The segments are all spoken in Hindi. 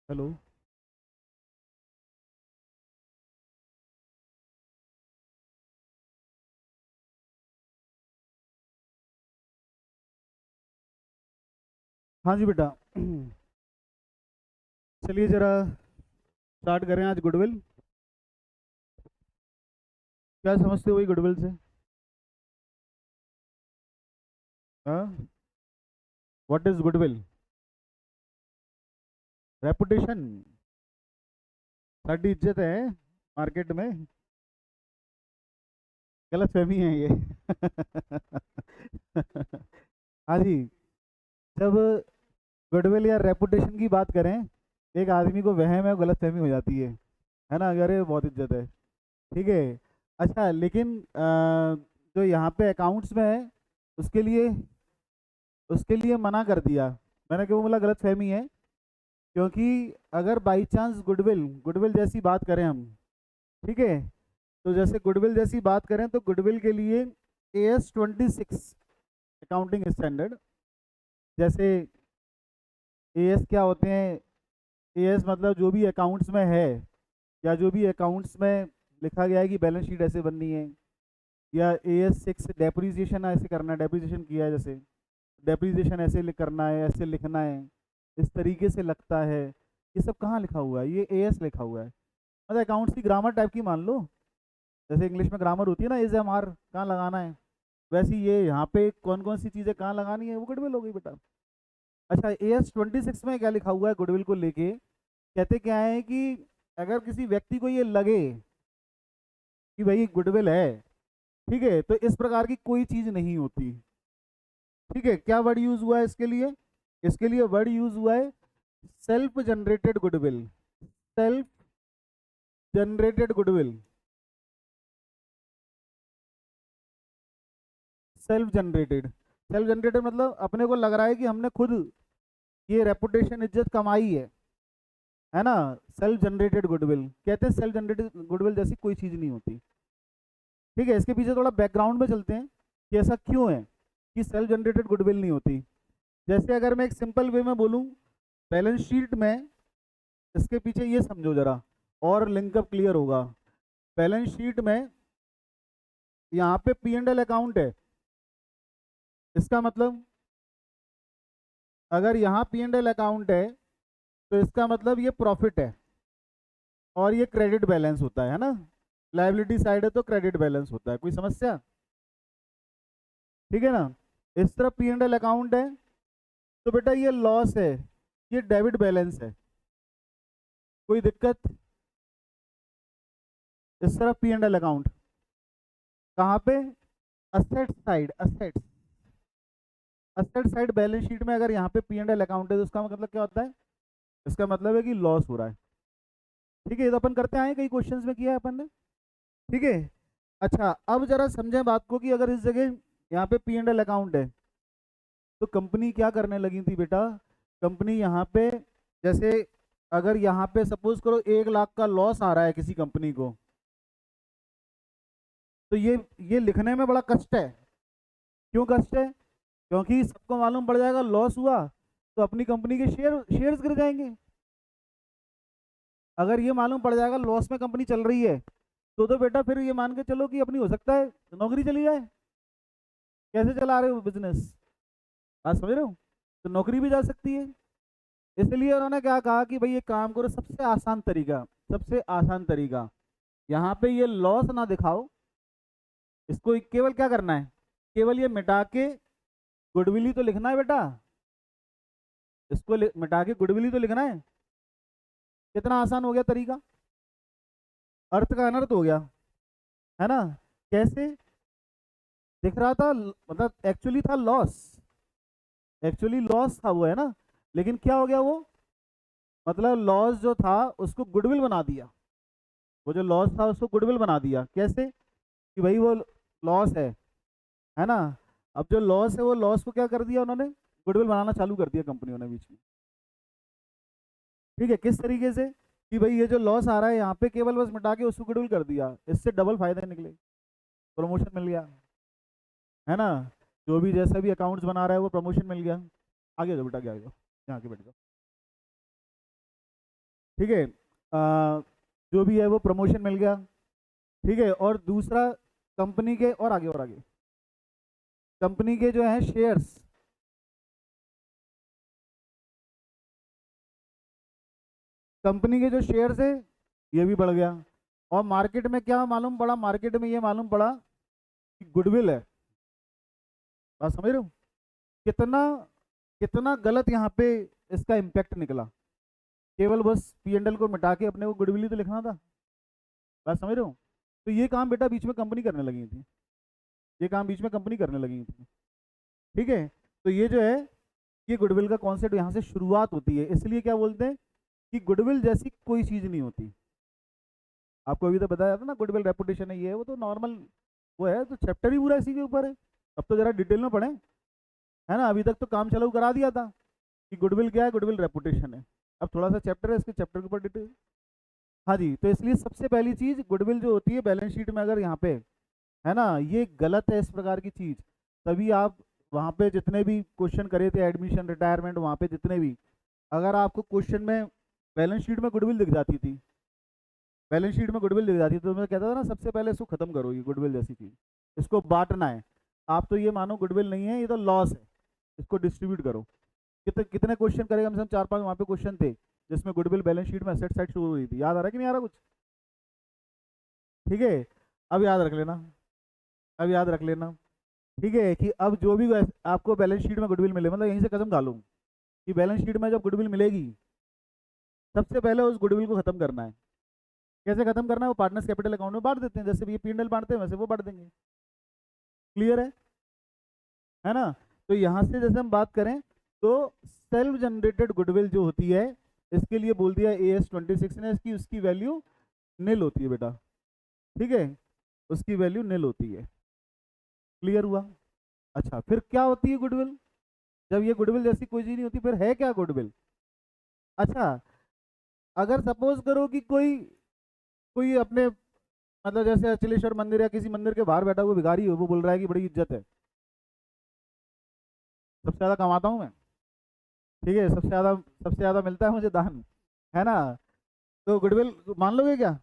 हेलो। हाँ जी बेटा। चलिए जरा स्टार्ट करें आज गुडविल। क्या समझते हो ये गुडविल से? हाँ, what is goodwill? Reputation, sari इज्जत है मार्केट में। गलत फहमी है ये। हाँ जी। जब गुडविल या रेपुटेशन की बात करें, एक आदमी को वहम है, गलत फहमी हो जाती है ना? अरे बहुत इज्जत है, ठीक है। अच्छा, लेकिन जो यहाँ पे अकाउंट्स में है, उसके लिए उसके लिए मना कर दिया। मैंने क्यों बोला गलत फहमी है? क्योंकि अगर बाई चांस गुडविल गुडविल जैसी बात करें हम, ठीक है, तो जैसे गुडविल जैसी बात करें तो गुडविल के लिए AS 26 अकाउंटिंग स्टैंडर्ड, जैसे AS क्या होते हैं? AS मतलब जो भी अकाउंट्स में है, या जो भी अकाउंट्स में लिखा गया है कि बैलेंस शीट ऐसे बननी है, या AS 6 डेप्रीसिएशन ऐसे करना है, डेप्रीसिएशन किया है जैसे, डेप्रीसिएशन ऐसे करना है, ऐसे लिखना है, इस तरीके से लगता है। ये सब कहाँ लिखा हुआ है? ये AS लिखा हुआ है। मतलब अकाउंट्स की ग्रामर टाइप की मान लो। जैसे इंग्लिश में ग्रामर होती है ना, इज एम आर कहाँ लगाना है, वैसे ये यहाँ पे कौन कौन सी चीज़ें कहाँ लगानी है, वो गुडविल हो गई बेटा। अच्छा, AS 26 में क्या लिखा हुआ है गुडविल को लेके? कहते क्या है कि अगर किसी व्यक्ति को ये लगे कि भाई गुडविल है, ठीक है, तो इस प्रकार की कोई चीज़ नहीं होती। ठीक है, क्या वर्ड यूज हुआ है इसके लिए? इसके लिए वर्ड यूज हुआ है self generated goodwill. Self generated goodwill. Self generated मतलब अपने को लग रहा है कि हमने खुद ये रेपुटेशन इज्जत कमाई है ना? सेल्फ जनरेटेड गुडविल कहते हैं। सेल्फ जनरेटेड गुडविल जैसी कोई चीज़ नहीं होती। ठीक है, इसके पीछे थोड़ा बैकग्राउंड में चलते हैं कि ऐसा क्यों है कि सेल्फ जनरेटेड गुडविल नहीं होती। जैसे अगर मैं एक सिंपल वे में बोलूँ, बैलेंस शीट में, इसके पीछे ये समझो जरा, और लिंकअप क्लियर होगा। बैलेंस शीट में यहाँ पे P&L अकाउंट है, इसका मतलब अगर यहाँ P&L अकाउंट है तो इसका मतलब ये प्रॉफिट है, और ये क्रेडिट बैलेंस होता है ना? लायबिलिटी साइड है तो क्रेडिट बैलेंस होता है। कोई समस्या? ठीक है ना? इस तरफ P&L अकाउंट है तो बेटा ये लॉस है, ये डेबिट बैलेंस है। कोई दिक्कत? इस तरफ P&L अकाउंट कहाँ पे? Asset side. Asset side balance sheet में अगर यहाँ पे P&L अकाउंट है तो उसका मतलब क्या होता है? इसका मतलब है कि लॉस हो रहा है। ठीक है, ये तो अपन करते आए, कई क्वेश्चंस में किया है अपन ने। ठीक है। अच्छा, अब जरा समझें बात को कि अगर इस जगह यहाँ पे P&L अकाउंट है तो कंपनी क्या करने लगी थी बेटा? कंपनी यहाँ पे, जैसे अगर यहाँ पे सपोज करो 1 लाख का लॉस आ रहा है किसी कंपनी को, तो ये लिखने में बड़ा कष्ट है। क्यों कष्ट है? क्योंकि सबको मालूम पड़ जाएगा लॉस हुआ तो अपनी कंपनी के शेयर्स गिर जाएंगे। अगर ये मालूम पड़ जाएगा लॉस में कंपनी चल रही है, तो बेटा फिर ये मान के चलो कि अपनी हो सकता है नौकरी चली जाए। कैसे चला रहे हो बिजनेस? बात समझ रहे हो? तो नौकरी भी जा सकती है। इसलिए उन्होंने क्या कहा कि भाई ये काम करो, सबसे आसान तरीका, सबसे आसान तरीका, यहाँ पे ये लॉस ना दिखाओ, इसको केवल क्या करना है? केवल ये मिटा के गुडविल ही तो लिखना है बेटा। इसको मिटा के गुडविल ही तो लिखना है। कितना आसान हो गया तरीका, अर्थ का अनर्थ हो गया, है ना? कैसे? दिख रहा था मतलब एक्चुअली था लॉस, एक्चुअली लॉस था वो, है ना? लेकिन क्या हो गया वो? मतलब लॉस जो था उसको गुडविल बना दिया। वो जो लॉस था उसको गुडविल बना दिया। कैसे? कि भाई वो लॉस है ना? अब जो लॉस है वो लॉस को क्या कर दिया उन्होंने? गुडविल बनाना चालू कर दिया कंपनियों ने बीच में। ठीक है, किस तरीके से? कि भाई ये जो लॉस आ रहा है यहाँ पे केवल बस मिटा के उसको गुडविल कर दिया, इससे डबल फायदा निकले, प्रमोशन मिल गया, है ना? जो भी जैसा भी अकाउंट्स बना रहा है वो प्रमोशन मिल गया। आगे जाओ बेटा, आगे आ जाओ, यहाँ आके बैठ जाओ। ठीक है, जो भी है वो प्रमोशन मिल गया, ठीक है। और दूसरा, कंपनी के और आगे और आगे, कंपनी के जो है शेयर्स, कंपनी के जो शेयर्स है ये भी बढ़ गया। और मार्केट में क्या मालूम पड़ा, मार्केट में ये मालूम पड़ा कि गुडविल है। बात समझ रहे हो, कितना कितना गलत यहाँ पे इसका इम्पैक्ट निकला। केवल बस P&L को मिटा के अपने को गुडविल ही तो लिखना था। बात समझ रहे हो, तो ये काम बेटा बीच में कंपनी करने लगी थी, ये काम बीच में कंपनी करने लगी थी, ठीक है। तो ये जो है, ये गुडविल का कॉन्सेप्ट यहाँ से शुरुआत होती है। इसलिए क्या बोलते हैं कि गुडविल जैसी कोई चीज़ नहीं होती। आपको अभी तो बताया था ना, गुडविल रेपुटेशन है, ये है वो, तो नॉर्मल वो है, तो चैप्टर ही पूरा इसी के ऊपर है। अब तो जरा डिटेल में पढ़ें, है ना। अभी तक तो काम चालू करा दिया था कि गुडविल क्या है, गुडविल रेपुटेशन है। अब थोड़ा सा चैप्टर है, इसके चैप्टर के ऊपर डिटेल। हाँ जी, तो इसलिए सबसे पहली चीज़ गुडविल जो होती है बैलेंस शीट में, अगर यहाँ पे है ना ये गलत है इस प्रकार की चीज़, तभी आप वहाँ पे जितने भी क्वेश्चन करे थे, एडमिशन, रिटायरमेंट, वहाँ पे जितने भी, अगर आपको क्वेश्चन में बैलेंस शीट में गुडविल दिख जाती थी, बैलेंस शीट में गुडविल दिख जाती थी, तो मैं कहता था ना सबसे पहले इसको खत्म करो, ये गुडविल जैसी चीज़, इसको बांटना है। आप तो ये मानो गुडविल नहीं है, ये तो लॉस है, इसको डिस्ट्रीब्यूट करो। कितने कितने क्वेश्चन करेगा, कम से कम 4-5 वहाँ पे क्वेश्चन थे जिसमें गुडविल बैलेंस शीट में असेट साइड शुरू हो रही थी। याद आ रहा है कि नहीं आ रहा कुछ? ठीक है, अब याद रख लेना, अब याद रख लेना, ठीक है, कि अब जो भी आपको बैलेंस शीट में गुडविल मिले, मतलब यहीं से कदम डालूँ कि बैलेंस शीट में जब गुडविल मिलेगी, सबसे पहले उस गुडविल को खत्म करना है। कैसे खत्म करना है, वो पार्टनर्स कैपिटल अकाउंट में बांट देते हैं, जैसे भी ये P&L बांटते हैं वैसे वो बांट देंगे। क्लियर है ना। तो यहाँ से जैसे हम बात करें, तो सेल्फ जनरेटेड गुडविल जो होती है, इसके लिए बोल दिया AS 26 ने, इसकी उसकी वैल्यू नील होती है बेटा, ठीक है, उसकी वैल्यू नील होती है। क्लियर हुआ। अच्छा, फिर क्या होती है गुडविल? जब ये गुडविल जैसी कोई चीज नहीं होती, फिर है क्या गुडविल? अच्छा, अगर सपोज करो कि कोई कोई अपने, मतलब जैसे अचलेश्वर मंदिर या किसी मंदिर के बाहर बैठा हुआ भिखारी हो, वो बोल रहा है कि बड़ी इज्जत है, सबसे ज्यादा कमाता हूँ मैं, ठीक है, सबसे ज्यादा मिलता है मुझे दान, है ना, तो गुडविल मान लोगे क्या?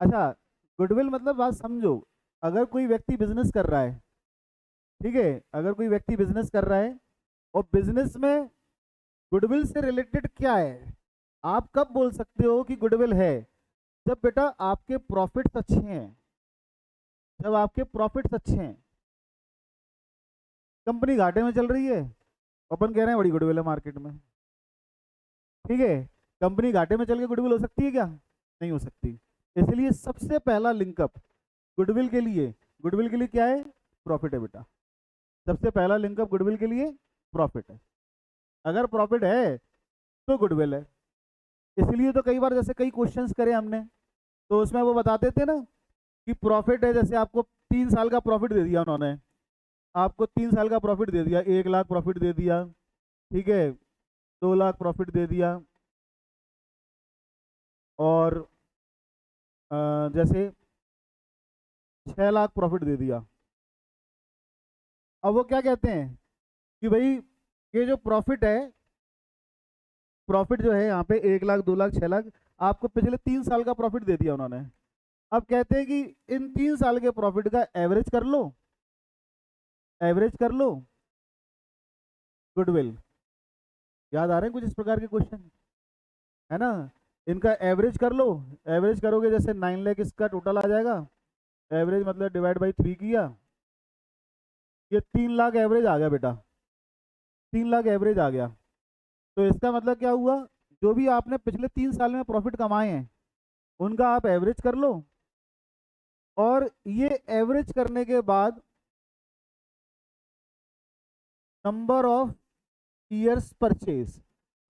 अच्छा, गुडविल मतलब बात समझो, अगर कोई व्यक्ति बिजनेस कर रहा है, ठीक है, अगर कोई व्यक्ति बिजनेस कर रहा है और बिजनेस में गुडविल से रिलेटेड क्या है, आप कब बोल सकते हो कि गुडविल है? जब बेटा आपके प्रॉफिट्स अच्छे हैं, जब आपके प्रॉफिट्स अच्छे हैं, कंपनी घाटे में चल रही है, अपन कह रहे हैं बड़ी गुडविल है मार्केट में, ठीक है, कंपनी घाटे में चल के गुडविल हो सकती है क्या? नहीं हो सकती। इसलिए सबसे पहला लिंकअप गुडविल के लिए, गुडविल के लिए क्या है? प्रॉफिट है बेटा। सबसे पहला लिंकअप गुडविल के लिए प्रॉफिट है। अगर प्रॉफिट है तो गुडविल है। इसलिए तो कई बार जैसे कई क्वेश्चंस करे हमने, तो उसमें वो बताते थे ना कि प्रॉफिट है, जैसे आपको 3 साल का प्रॉफिट दे दिया उन्होंने, आपको 3 साल का प्रॉफिट दे दिया, 1 लाख प्रॉफिट दे दिया, ठीक है, 2 लाख प्रॉफिट दे दिया, और जैसे 6 लाख प्रॉफिट दे दिया। अब वो क्या कहते हैं कि भाई ये जो प्रॉफिट है, प्रॉफिट जो है यहाँ पे 1 लाख, 2 लाख, 6 लाख, आपको पिछले 3 साल का प्रॉफिट दे दिया उन्होंने। अब कहते हैं कि इन 3 साल के प्रॉफिट का एवरेज कर लो, एवरेज कर लो गुडविल। याद आ रहे हैं कुछ इस प्रकार के क्वेश्चन, है ना? इनका एवरेज कर लो, एवरेज करोगे जैसे 9 लाख इसका टोटल आ जाएगा, एवरेज मतलब डिवाइड बाई 3 किया, ये 3 लाख एवरेज आ गया बेटा, 3 लाख एवरेज आ गया। तो इसका मतलब क्या हुआ, जो भी आपने पिछले 3 साल में प्रॉफिट कमाए हैं उनका आप एवरेज कर लो, और ये एवरेज करने के बाद नंबर ऑफ ईयर्स परचेज।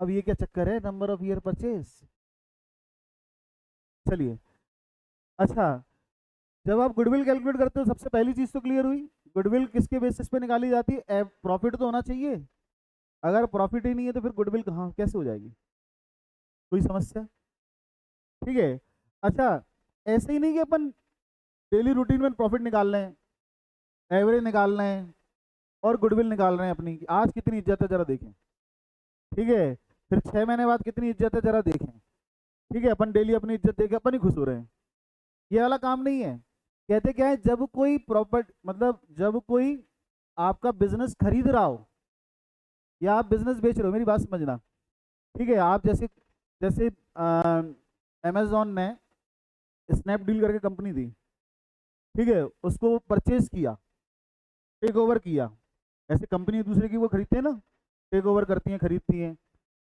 अब ये क्या चक्कर है, नंबर ऑफ ईयर परचेज? चलिए, अच्छा, जब आप गुडविल कैलकुलेट करते हो, सबसे पहली चीज तो क्लियर हुई, गुडविल किसके बेसिस पे निकाली जाती है? प्रॉफिट तो होना चाहिए। अगर प्रॉफिट ही नहीं है तो फिर गुडविल कहाँ कैसे हो जाएगी? कोई समस्या? ठीक है। अच्छा, ऐसे ही नहीं कि अपन डेली रूटीन में प्रॉफिट निकाल रहे हैं, एवरेज निकाल रहे हैं और गुडविल निकाल रहे हैं अपनी, आज कितनी इज्जत है जरा देखें, ठीक है। फिर 6 महीने बाद कितनी इज्जत है जरा देखें। ठीक है, अपन डेली अपनी इज्जत देके अपन ही खुश हो रहे हैं। ये वाला काम नहीं है। कहते क्या है, जब कोई प्रॉपर्टी मतलब जब कोई आपका बिजनेस खरीद रहा हो या आप बिजनेस बेच रहे हो, मेरी बात समझना। ठीक है, आप जैसे जैसे अमेजोन ने स्नैपडील करके कंपनी थी, ठीक है, उसको परचेज किया, टेक ओवर किया। ऐसे कंपनी दूसरे की वो खरीदते हैं ना, टेक ओवर करती हैं, खरीदती हैं,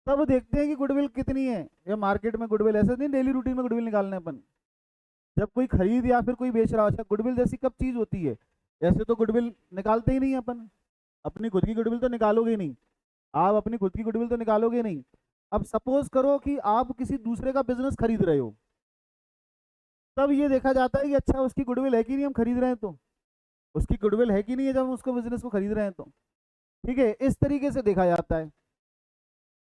तब देखते हैं कि गुडविल कितनी है या मार्केट में गुडविल। ऐसे नहीं डेली रूटीन में गुडविल निकालने अपन, जब कोई खरीद या फिर कोई बेच रहा हो। अच्छा, गुडविल जैसी कब चीज होती है? ऐसे तो गुडविल निकालते ही नहीं है अपन, अपनी खुद की गुडविल तो निकालोगे ही नहीं। आप अपनी खुद की गुडविल तो निकालोगे नहीं। अब सपोज करो कि आप किसी दूसरे का बिजनेस खरीद रहे हो, तब ये देखा जाता है कि अच्छा उसकी गुडविल है कि नहीं, हम खरीद रहे हैं तो उसकी गुडविल है कि नहीं है जब हम उसको बिजनेस को खरीद रहे हैं तो। ठीक है, इस तरीके से देखा जाता है।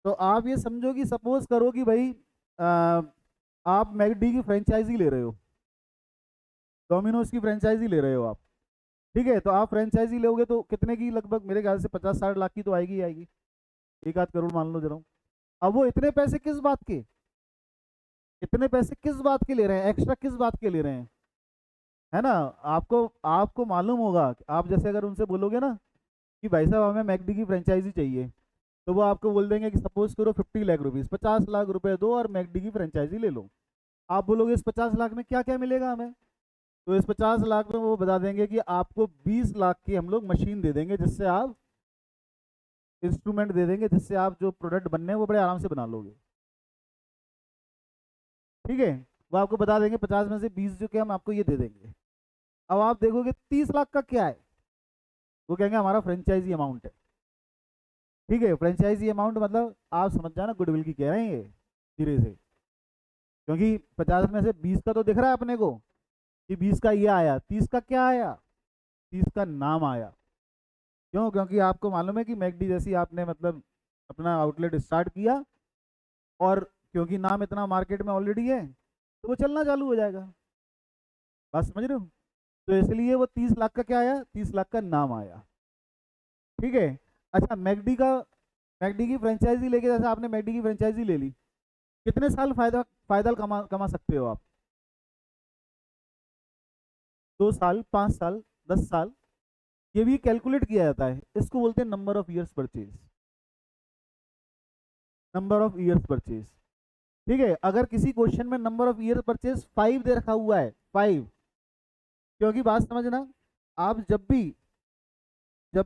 तो आप ये समझो कि सपोज करो कि भाई आ, आप मैकडी की फ्रेंचाइजी ले रहे हो, डोमिनोज की फ्रेंचाइजी ले रहे हो आप। ठीक है, तो आप फ्रेंचाइजी लोगे तो कितने की, लगभग मेरे ख्याल से 50-60 लाख की तो आएगी ही आएगी, 1 आध करोड़ मान लो जरा। अब वो इतने पैसे किस बात के, इतने पैसे किस बात के ले रहे हैं, एक्स्ट्रा किस बात के ले रहे हैं, है ना? आपको आपको मालूम होगा कि आप जैसे अगर उनसे बोलोगे ना कि भाई साहब हमें मैकडी की फ्रेंचाइजी चाहिए, तो वो आपको बोल देंगे कि सपोज करो 50 लाख रुपीज़, 50 लाख रुपए दो और मैकडी की फ्रेंचाइजी ले लो। आप बोलोगे इस 50 लाख में क्या क्या मिलेगा हमें, तो इस 50 लाख में वो बता देंगे कि आपको 20 लाख की हम लोग मशीन दे देंगे, जिससे आप इंस्ट्रूमेंट दे देंगे, जिससे आप जो प्रोडक्ट बनने हैं वो बड़े आराम से बना लोगे। ठीक है, वो आपको बता देंगे 50 में से 20 जो कि हम आपको ये दे देंगे। अब आप देखोगे 30 लाख का क्या है, वो कहेंगे हमारा फ्रेंचाइजी अमाउंट है। ठीक है, फ्रेंचाइजी अमाउंट मतलब आप समझ जाना गुडविल की कह रहे हैं ये, धीरे से, क्योंकि 50 में से 20 का तो दिख रहा है अपने को कि 20 का ये आया, 30 का क्या आया, 30 का नाम आया। क्यों? क्योंकि आपको मालूम है कि मैकडी जैसी आपने मतलब अपना आउटलेट स्टार्ट किया, और क्योंकि नाम इतना मार्केट में ऑलरेडी है, तो वो चलना चालू हो जाएगा। बात समझ रहे हो? तो इसलिए वो 30 लाख का क्या आया, 30 लाख का नाम आया। ठीक है। अच्छा, मैकडी की फ्रेंचाइजी लेके, जैसे आपने मैकडी की फ्रेंचाइजी ले ली, कितने साल फायदा फायदा कमा कमा सकते हो आप? 2 साल, 5 साल, 10 साल, ये भी कैलकुलेट किया जाता है। इसको बोलते हैं number of years purchase, number of years purchase. ठीक है, अगर किसी क्वेश्चन में नंबर ऑफ ईयर परचेज 5 दे रखा हुआ है, 5, क्योंकि बात समझना, आप जब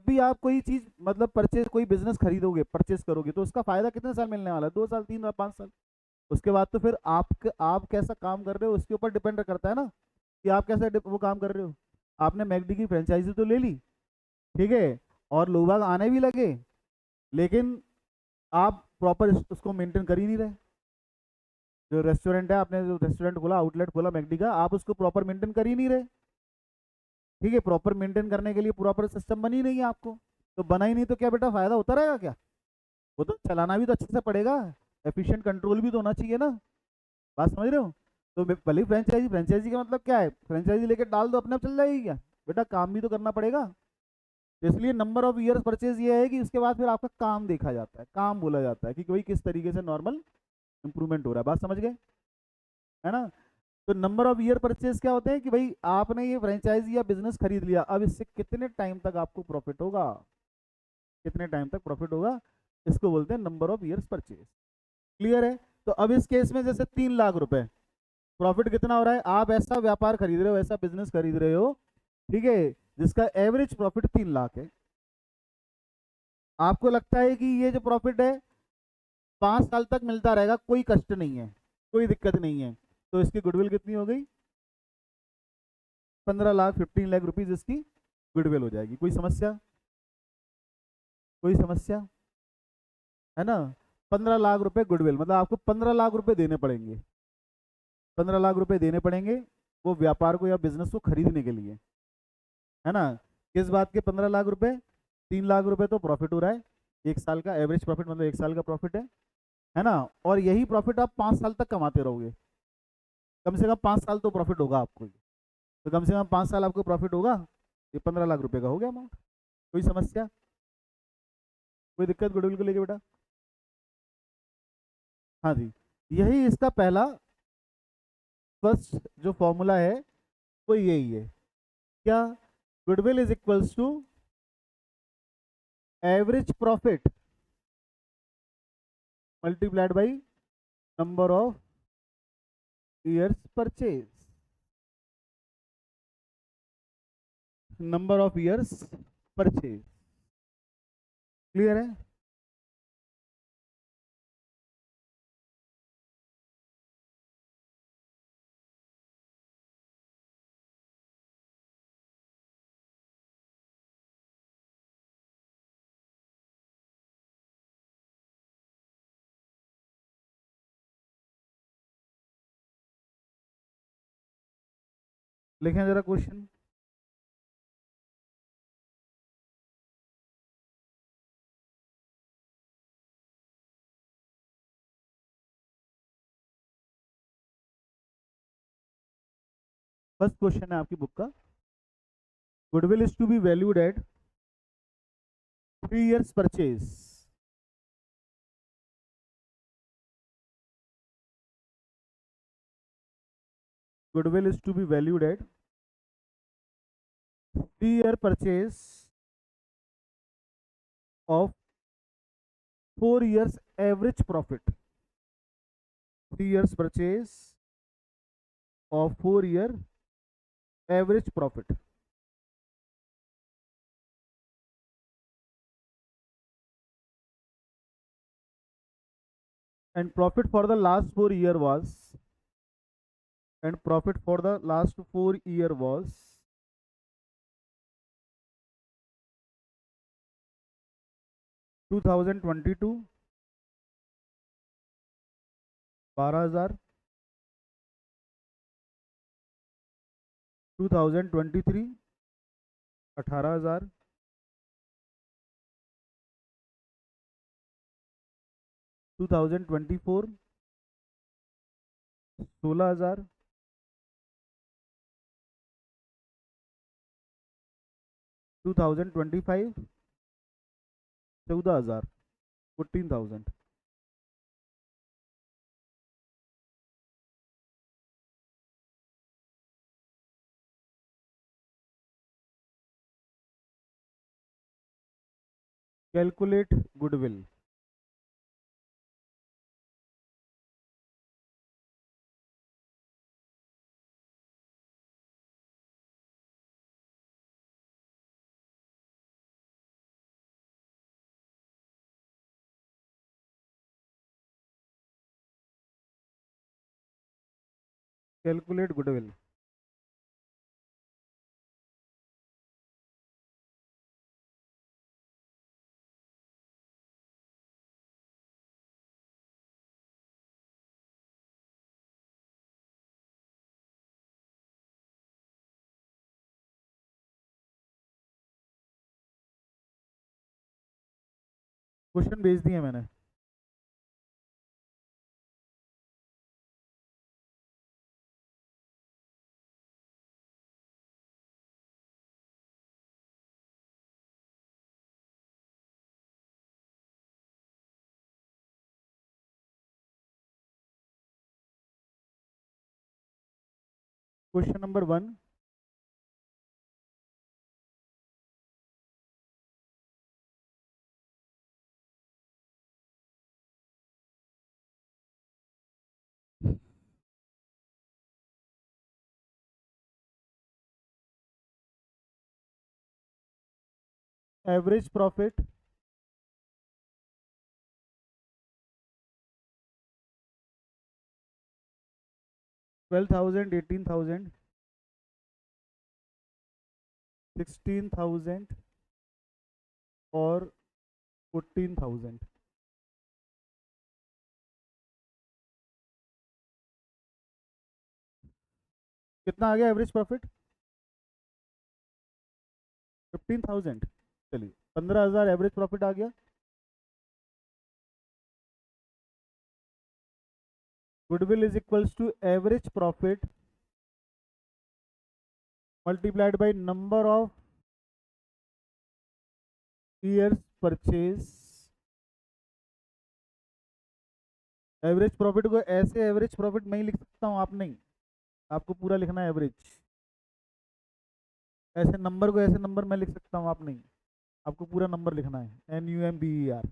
भी आप कोई चीज मतलब परचेज, कोई बिजनेस खरीदोगे, परचेज करोगे, तो उसका फायदा कितने साल मिलने वाला है? 2 साल, 3 साल, 5 साल। उसके बाद तो फिर आप कैसा काम कर रहे हो उसके ऊपर डिपेंड करता है ना, कि आप कैसे वो काम कर रहे हो। आपने मैकडी की फ्रेंचाइजी तो ले ली, ठीक है, और लोग बाग आने भी लगे, लेकिन आप प्रॉपर उसको मेंटेन कर ही नहीं रहे। जो रेस्टोरेंट है, आपने जो रेस्टोरेंट खोला, आउटलेट खोला मैकडी का, आप उसको प्रॉपर मेंटेन कर ही नहीं रहे। ठीक है, प्रॉपर मेंटेन करने के लिए प्रॉपर सिस्टम बनी नहीं है आपको, तो बना ही नहीं तो क्या बेटा फायदा होता रहेगा क्या? वो तो चलाना भी तो अच्छे से पड़ेगा, एफिशिएंट कंट्रोल भी तो होना चाहिए ना। बात समझ रहे हो? तो भले फ्रेंचाइजी, फ्रेंचाइजी का मतलब क्या है, फ्रेंचाइजी लेके डाल दो अपने आप चल जाएगी क्या? बेटा काम भी तो करना पड़ेगा। तो इसलिए नंबर ऑफ ईयर्स परचेज ये है कि उसके बाद फिर आपका काम देखा जाता है, काम बोला जाता है कि भाई किस तरीके से नॉर्मल इंप्रूवमेंट हो रहा है। बात समझ गए, है ना? तो नंबर ऑफ ईयर परचेज क्या होते हैं कि भाई आपने ये फ्रेंचाइजी या बिजनेस खरीद लिया, अब इससे कितने टाइम तक आपको प्रॉफिट होगा, कितने टाइम तक प्रॉफिट होगा, इसको बोलते हैं number of years purchase. Clear है? तो अब इस केस में जैसे 3 लाख रुपए प्रॉफिट कितना हो रहा है, आप ऐसा व्यापार खरीद रहे हो, ऐसा बिजनेस खरीद रहे हो, ठीक है, जिसका एवरेज प्रॉफिट 3 लाख है। आपको लगता है कि ये जो प्रॉफिट है 5 साल तक मिलता रहेगा, कोई कष्ट नहीं है, कोई दिक्कत नहीं है, तो इसकी गुडविल कितनी हो गई? 15 लाख, 15 लाख रुपीज इसकी गुडविल हो जाएगी। कोई समस्या? कोई समस्या है ना? 15 लाख रुपए गुडविल, मतलब आपको 15 लाख रुपए देने पड़ेंगे, 15 लाख रुपए देने पड़ेंगे वो व्यापार को या बिजनेस को खरीदने के लिए, है ना? किस बात के 15 लाख रुपए? 3 लाख रुपए तो प्रॉफिट हो रहा है, 1 साल का एवरेज प्रॉफिट, मतलब 1 साल का प्रॉफिट है ना? और यही प्रॉफिट आप 5 साल तक कमाते रहोगे, कम से कम 5 साल तो प्रॉफिट होगा आपको। तो कम से कम 5 साल आपको प्रॉफिट होगा, ये 15 लाख रुपए का हो गया अमाउंट। कोई समस्या, कोई दिक्कत गुडविल को लेके बेटा? हाँ जी, यही इसका पहला फर्स्ट जो फॉर्मूला है वो यही है। क्या? Goodwill is equals to average profit multiplied by number of years purchase, number of years purchase. Clear है? लिखें जरा क्वेश्चन। फर्स्ट क्वेश्चन है आपकी बुक का। Goodwill is to be valued at 3 years purchase. Goodwill is to be valued at 3 year purchase of 4 years average profit. 3 years purchase of 4 year average profit. And profit for the last 4 year was, and profit for the last 4 year was 2022 12,000, 2023 18,000, 2024 16,000, 2025 14,000, 14,000। Calculate goodwill. Calculate goodwill. Question भेज दिए मैंने। क्वेश्चन नंबर 1, एवरेज प्रॉफिट 12,000, 18,000, 16,000 और 14,000। कितना आ गया एवरेज प्रॉफिट? 15,000। चलिए 15,000 एवरेज प्रॉफिट आ गया। Goodwill is equals to average profit multiplied by number of years purchase average profit को ऐसे एवरेज प्रॉफिट मैं ही लिख सकता हूँ, आप नहीं। आपको पूरा लिखना है एवरेज। ऐसे नंबर को ऐसे नंबर मैं लिख सकता हूँ, आप नहीं। आपको पूरा नंबर लिखना है, NUMBER।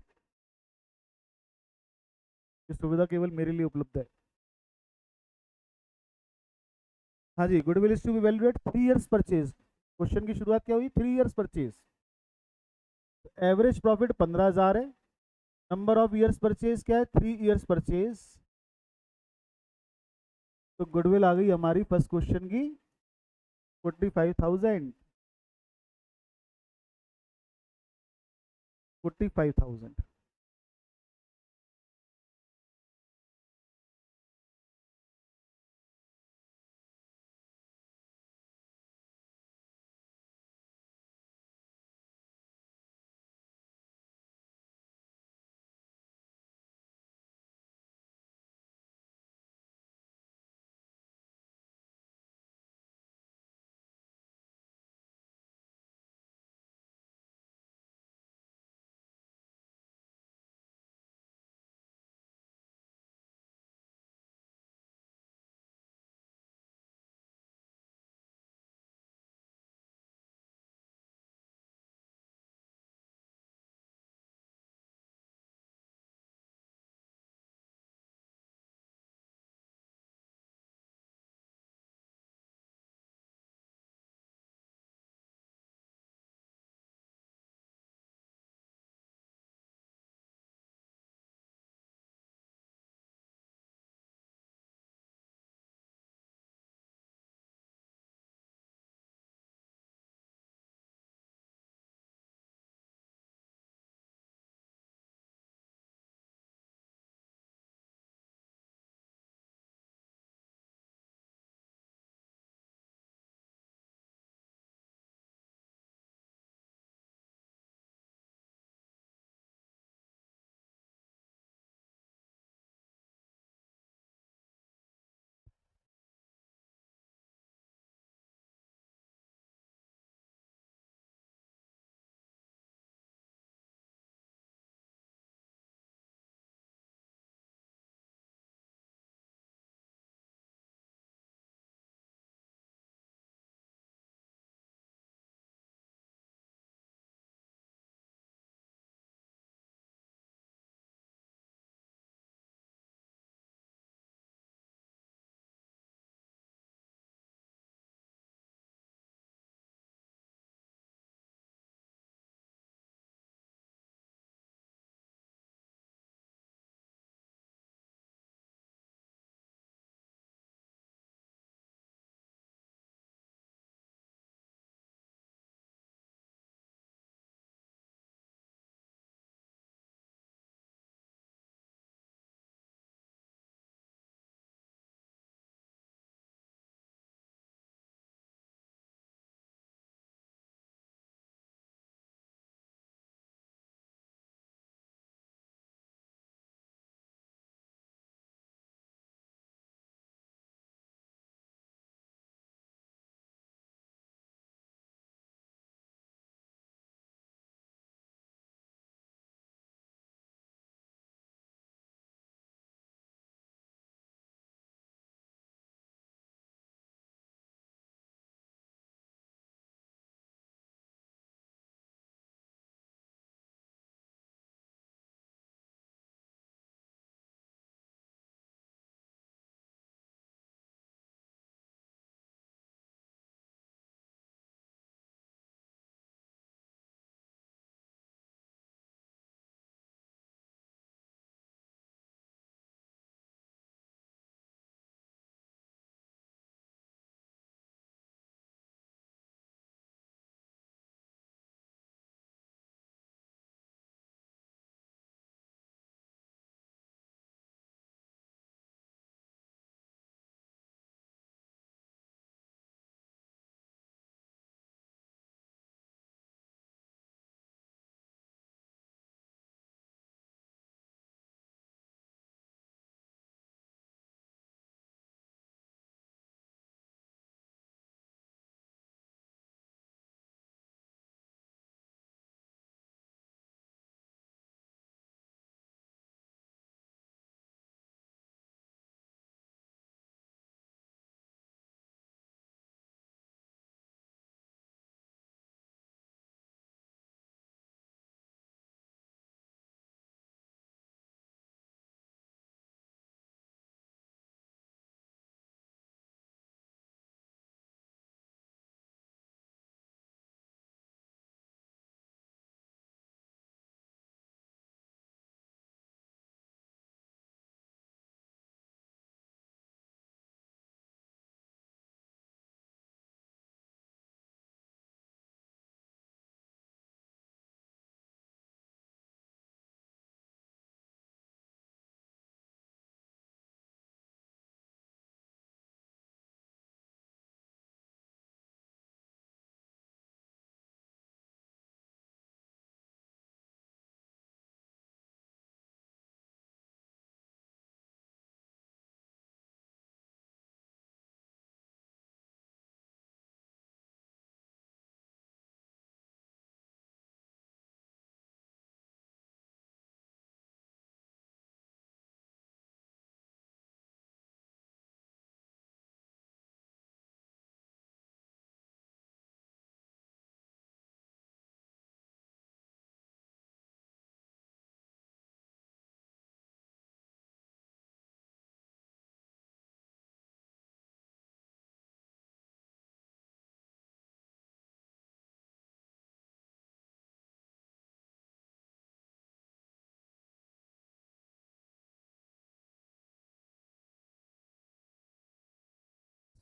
ये सुविधा केवल मेरे लिए उपलब्ध है। हाँ जी, goodwill is to be valued 3 years purchase. Question की शुरुआत क्या हुई? 3 इयर्स परचेज। एवरेज प्रॉफिट 15,000 है। नंबर ऑफ ईयर्स परचेज क्या है? 3 इयर्स परचेज। तो गुडविल आ गई हमारी फर्स्ट क्वेश्चन की 45,000। 45,000।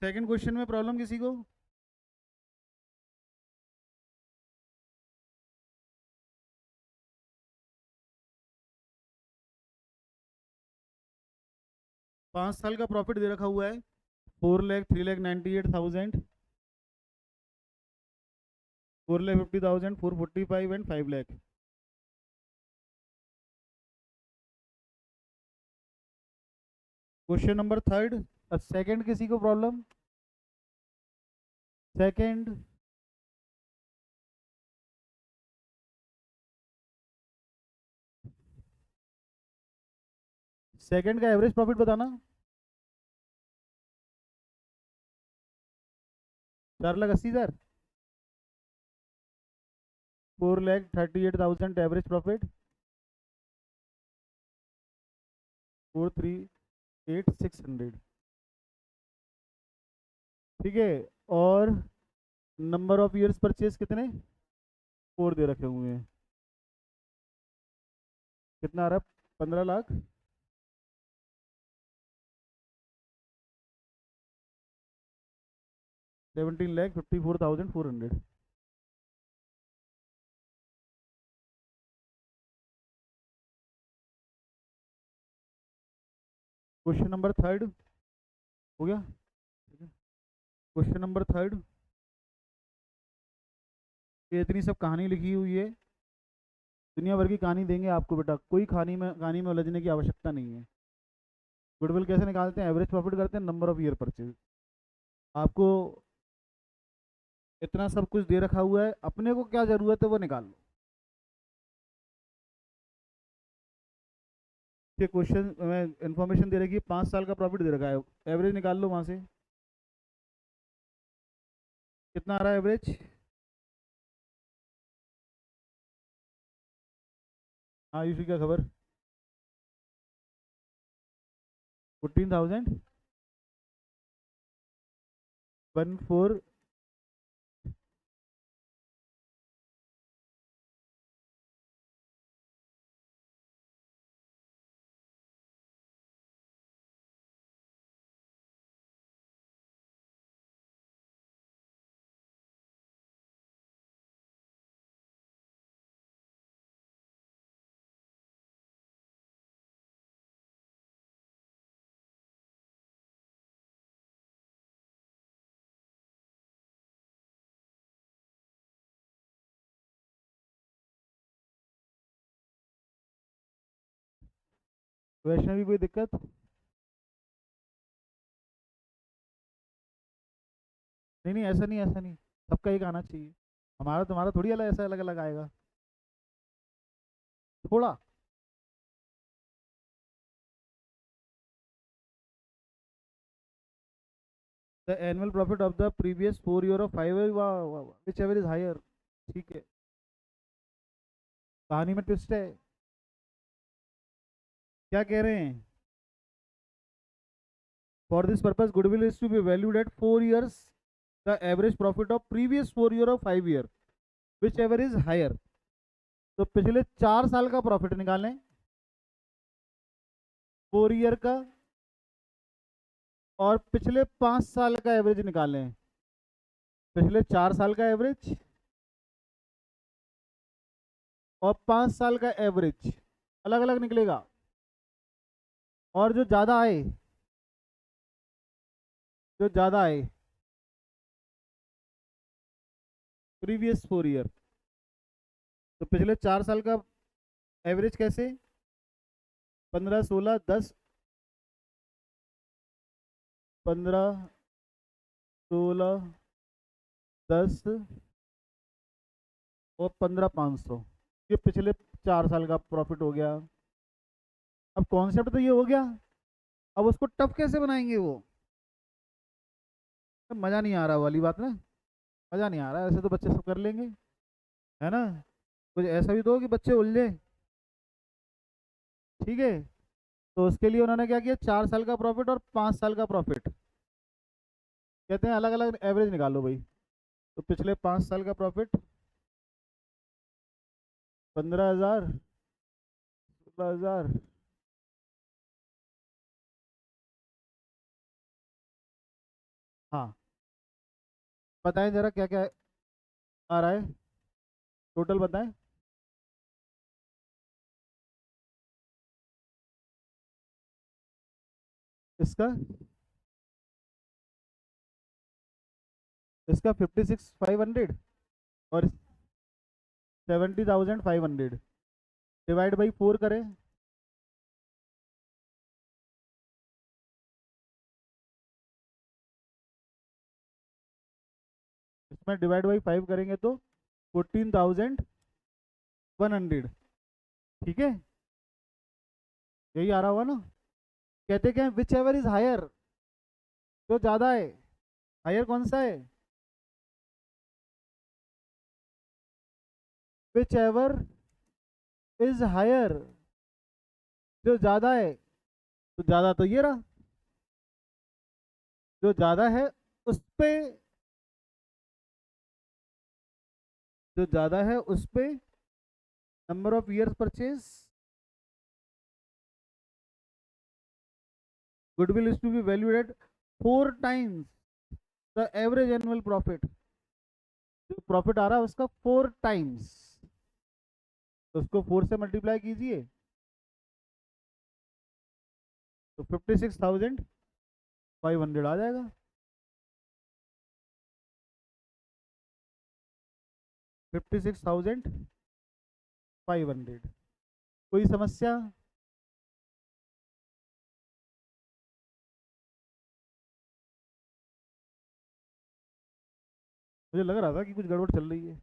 सेकंड क्वेश्चन में प्रॉब्लम किसी को? पाँच साल का प्रॉफिट दे रखा हुआ है 4 lakh 3,98,000, 4,50,000, 445 and 5 lakh. Question number third. Second किसी को प्रॉब्लम? सेकंड। सेकंड का एवरेज प्रॉफिट बताना। 4,80,000, 4,38,000 एवरेज प्रॉफिट, 4,38,600। ठीक है। और नंबर ऑफ ईयर्स परचेज कितने? 4 दे रखे हुए हैं। कितना आ रहा है? 15 लाख। 17,54,400। क्वेश्चन नंबर थर्ड हो गया। Question number third. ये इतनी सब कहानी लिखी हुई है, दुनिया भर की कहानी देंगे आपको बेटा, कोई कहानी में उलझने की आवश्यकता नहीं है। गुडविल कैसे निकालते हैं? एवरेज प्रॉफिट करते हैं, नंबर ऑफ ईयर परचेज। आपको इतना सब कुछ दे रखा हुआ है, अपने को क्या जरूरत है वो निकाल लो। ये क्वेश्चन में इंफॉर्मेशन दे रखी है, 5 साल का प्रॉफिट दे रखा है, एवरेज निकाल लो वहां से। कितना आ रहा है एवरेज? हाँ यूसी क्या खबर? 14,000, 14। वैष्णवी कोई दिक्कत? नहीं नहीं, ऐसा नहीं, ऐसा नहीं, सबका एक आना चाहिए। हमारा तुम्हारा थोड़ी अलग, ऐसा अलग अलग आएगा थोड़ा। The annual profit of the previous 4 year of 5 year, whichever is higher. ठीक है, कहानी में ट्विस्ट है। क्या कह रहे हैं? For this purpose goodwill is to be valued at 4 years the average profit of previous 4 year of 5 year, whichever is higher. तो पिछले 4 साल का प्रॉफिट निकालें, 4 ईयर का, और पिछले 5 साल का एवरेज निकालें। पिछले 4 साल का एवरेज और 5 साल का एवरेज अलग अलग निकलेगा। और जो ज्यादा आए, जो ज्यादा आए प्रीवियस 4 ईयर, तो पिछले 4 साल का एवरेज कैसे? 15, 16, 10, 15, 16, 10 और 15,500। ये पिछले 4 साल का प्रॉफिट हो गया। अब कॉन्सेप्ट तो ये हो गया, अब उसको टफ कैसे बनाएंगे वो? तो मज़ा नहीं आ रहा वाली बात ना, मज़ा नहीं आ रहा। ऐसे तो बच्चे सब कर लेंगे, है ना? कुछ ऐसा भी तो हो कि बच्चे उलझे। ठीक है, तो उसके लिए उन्होंने क्या किया, 4 साल का प्रॉफिट और 5 साल का प्रॉफिट, कहते हैं अलग अलग एवरेज निकालो भाई। तो पिछले 5 साल का प्रॉफिट 15,000, 16,000, हाँ, बताएं जरा क्या क्या आ रहा है, टोटल बताएं। इसका इसका 56,500 और 70,500 डिवाइड बाई 4 करें। इसमें डिवाइड बाई 5 करेंगे तो 14,100। ठीक है, यही आ रहा होगा ना। कहते क्या, विच एवर इज हायर, जो ज़्यादा है। हायर कौन सा है? विच एवर इज हायर, जो ज़्यादा है। तो ज़्यादा तो ये रहा, जो ज़्यादा है उस पे, जो ज़्यादा है उस पे number of years purchase, goodwill is to be valued at 4 times the average annual profit. जो प्रॉफिट आ रहा है उसका 4 times, तो उसको 4 से मल्टीप्लाई कीजिए तो 56,500 आ जाएगा। 56,500। कोई समस्या? मुझे लग रहा था कि कुछ गड़बड़ चल रही है?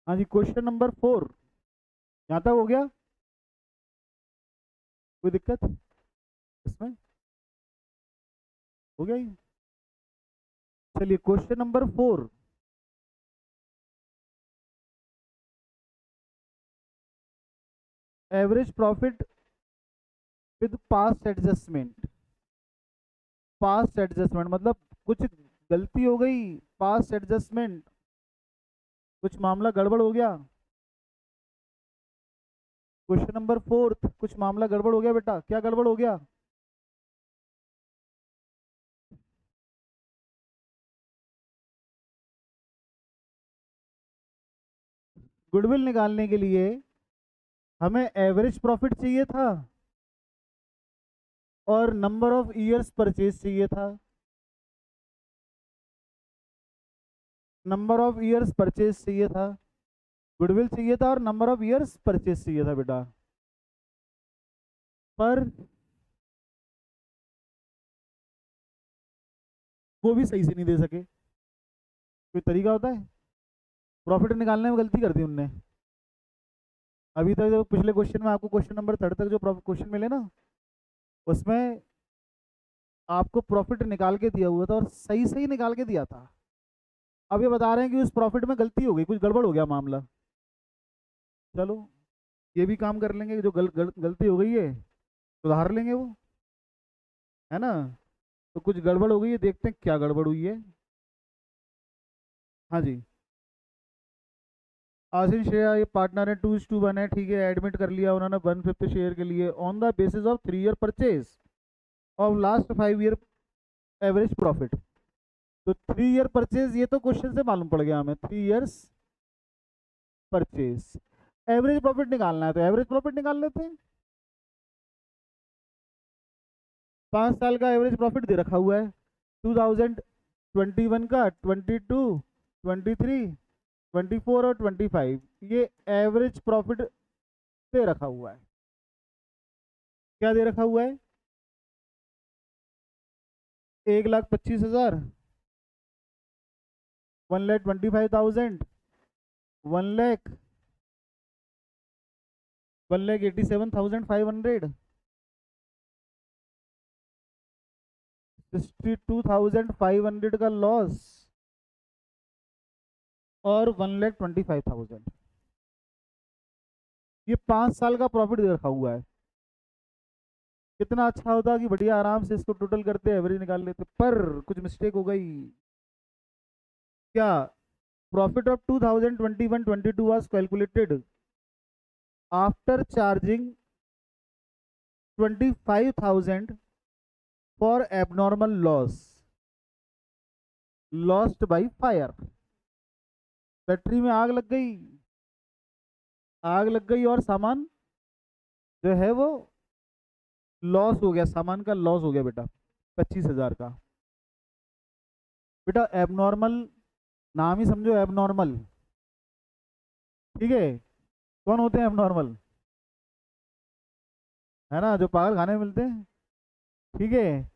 हाँ जी, क्वेश्चन नंबर 4 यहाँ तक हो गया। कोई दिक्कत इसमें? हो गया ही। चलिए question number 4, average profit with past adjustment. Past adjustment मतलब कुछ गलती हो गई, पास्ट एडजस्टमेंट, कुछ मामला गड़बड़ हो गया। क्वेश्चन नंबर 4, कुछ मामला गड़बड़ हो गया बेटा, क्या गड़बड़ हो गया? गुडविल निकालने के लिए हमें एवरेज प्रॉफिट चाहिए था और नंबर ऑफ ईयर्स परचेज चाहिए था। नंबर ऑफ ईयर्स परचेज चाहिए था, गुडविल चाहिए था और नंबर ऑफ ईयर्स परचेज चाहिए था बेटा। पर वो भी सही से नहीं दे सके। कोई तरीका होता है? प्रॉफिट निकालने में गलती कर दी उनने। अभी तक जो पिछले क्वेश्चन में आपको क्वेश्चन नंबर 3 तक जो क्वेश्चन मिले ना, उसमें आपको प्रॉफिट निकाल के दिया हुआ था और सही सही निकाल के दिया था। अब ये बता रहे हैं कि उस प्रॉफिट में गलती हो गई, कुछ गड़बड़ हो गया मामला। चलो ये भी काम कर लेंगे, जो गलती हो गई है सुधार लेंगे वो, है ना। तो कुछ गड़बड़ हो गई है, देखते हैं क्या गड़बड़ हुई है। हाँ जी, आशीष श्रेया ये पार्टनर है, 2:1 है, ठीक है, एडमिट कर लिया उन्होंने 1/5 शेयर के लिए on the basis of 3 year purchase of last 5 year average profit. तो 3 ईयर परचेज ये तो क्वेश्चन से मालूम पड़ गया हमें, 3 ईयर्स परचेज। एवरेज प्रॉफिट निकालना है तो एवरेज प्रॉफिट निकाल लेते हैं। 5 साल का एवरेज प्रॉफिट दे रखा हुआ है, 2021 का, 22, 23, 24 और 25, ये एवरेज प्रॉफिट दे रखा हुआ है। क्या दे रखा हुआ है? 1,25,000, 1,25,000, 1,00,000, 1,87,500, 62,500 का लॉस और 1,25,000, ये 5 साल का प्रॉफिट रखा हुआ है। कितना अच्छा होता कि बढ़िया आराम से इसको टोटल करते एवरेज निकाल लेते, पर कुछ मिस्टेक हो गई। क्या? Profit of 2021-22 was calculated after charging 25,000 for abnormal loss lost by fire। Battery में आग लग गई, आग लग गई और सामान जो है वो लॉस हो गया, सामान का लॉस हो गया बेटा 25,000 का। बेटा एबनॉर्मल, नाम ही समझो एबनॉर्मल, ठीक है। कौन होते हैं एबनॉर्मल? है ना, जो पागल खाने में मिलते हैं, ठीक है।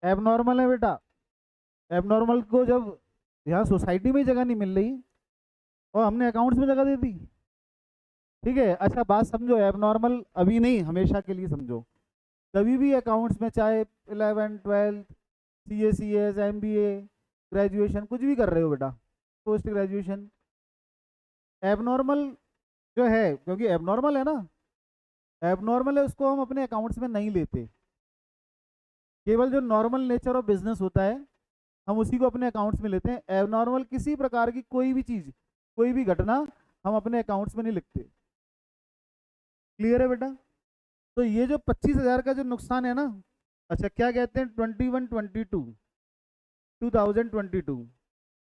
एबनॉर्मल है बेटा। एबनॉर्मल को जब यहाँ सोसाइटी में जगह नहीं मिल रही और हमने अकाउंट्स में जगह दे दी, ठीक है। अच्छा बात समझो, एबनॉर्मल अभी नहीं, हमेशा के लिए समझो। कभी भी अकाउंट्स में, चाहे 11th 12th CA CS MBA graduation कुछ भी कर रहे हो बेटा, पोस्ट ग्रेजुएशन, एबनॉर्मल जो है, क्योंकि एबनॉर्मल है ना, एबनॉर्मल है उसको हम अपने अकाउंट्स में नहीं लेते। केवल जो नॉर्मल नेचर ऑफ बिजनेस होता है हम उसी को अपने अकाउंट्स में लेते हैं। एबनॉर्मल किसी प्रकार की कोई भी चीज़, कोई भी घटना हम अपने अकाउंट्स में नहीं लिखते। क्लियर है बेटा? तो ये जो 25,000 का जो नुकसान है ना, अच्छा क्या कहते हैं, 2022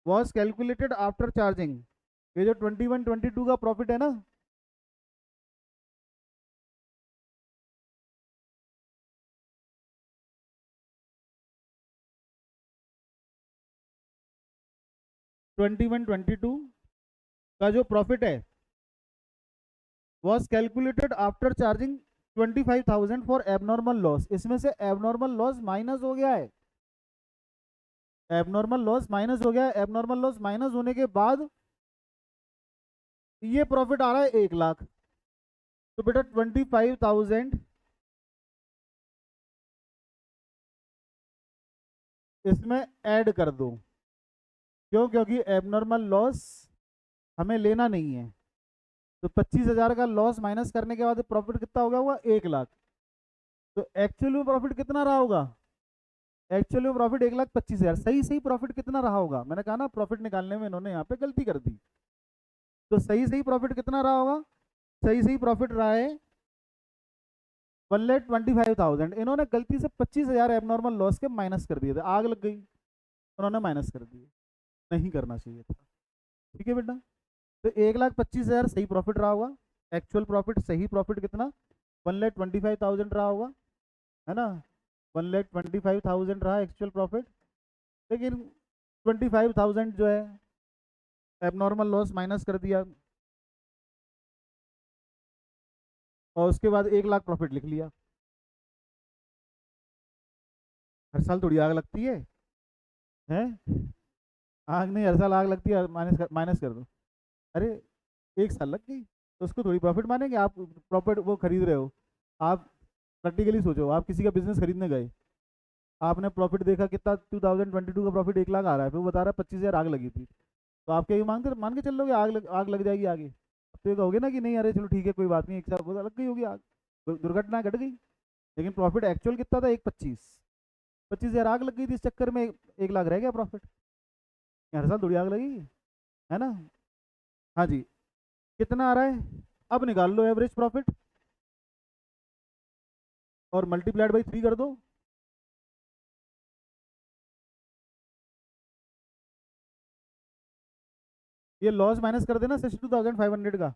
वॉज कैलकुलेटेड आफ्टर चार्जिंग। ये जो 21-22 का प्रॉफिट है ना, ट्वेंटी वन ट्वेंटी टू का जो प्रॉफिट है was calculated after charging 25,000 for abnormal loss. इसमें से एबनॉर्मल लॉस माइनस हो गया है, एबनॉर्मल लॉस माइनस हो गया है। एबनॉर्मल लॉस माइनस होने के बाद ये प्रॉफिट आ रहा है 1,00,000। तो बेटा 25,000 इसमें ऐड कर दो। क्यों? क्योंकि एबनॉर्मल लॉस हमें लेना नहीं है। तो 25,000 का लॉस माइनस करने के बाद प्रॉफिट कितना हो गया होगा, 1,00,000। तो एक्चुअल में प्रॉफिट कितना रहा होगा? एक्चुअल में प्रॉफिट 1,25,000। सही सही प्रॉफिट कितना रहा होगा? मैंने कहा ना प्रॉफिट निकालने में इन्होंने यहाँ पे गलती कर दी। तो सही सही प्रॉफिट कितना रहा होगा? सही सही प्रॉफिट रहा है 1,25,000। इन्होंने गलती से 25,000 एबनॉर्मल लॉस के माइनस कर दिए थे, आग लग गई, उन्होंने माइनस कर दिए, नहीं करना चाहिए था। ठीक है बेटा? तो 1,25,000 सही प्रॉफिट रहा होगा। एक्चुअल प्रॉफिट, सही प्रॉफिट कितना? 1,25,000 रहा होगा, है ना। 1,25,000 रहा एक्चुअल प्रॉफिट, लेकिन 25,000 जो है एबनॉर्मल लॉस माइनस कर दिया और उसके बाद 1,00,000 प्रॉफिट लिख लिया। हर साल थोड़ी आग लगती है, हैं? आग नहीं, हर साल आग लगती है, माइनस कर दो। अरे 1 साल लग गई तो उसको थोड़ी प्रॉफिट मानेंगे? आप प्रॉफिट वो खरीद रहे हो, आप प्रैक्टिकली सोचो, आप किसी का बिजनेस खरीदने गए, आपने प्रॉफिट देखा कितना, 2022 का प्रॉफिट 1,00,000 आ रहा है, फिर वो बता रहा है 25,000 आग लगी थी। तो आप क्या ये मान के चल लोगे आग लग जाएगी आगे? तो ये कहोगे ना कि नहीं, अरे चलो ठीक है कोई बात नहीं, 1 साल वो लग गई होगी आग, दुर्घटना घट गई। लेकिन प्रॉफिट एक्चुअल कितना था, 25,000 आग लग गई थी, इस चक्कर में 1,00,000 रह गया प्रॉफिट। हर साल थोड़ी आग लगेगी, है ना। हाँ जी, कितना आ रहा है? अब निकाल लो एवरेज प्रॉफिट और मल्टीप्लाइड बाई 3 कर दो। ये लॉस माइनस कर देना 62,500 का।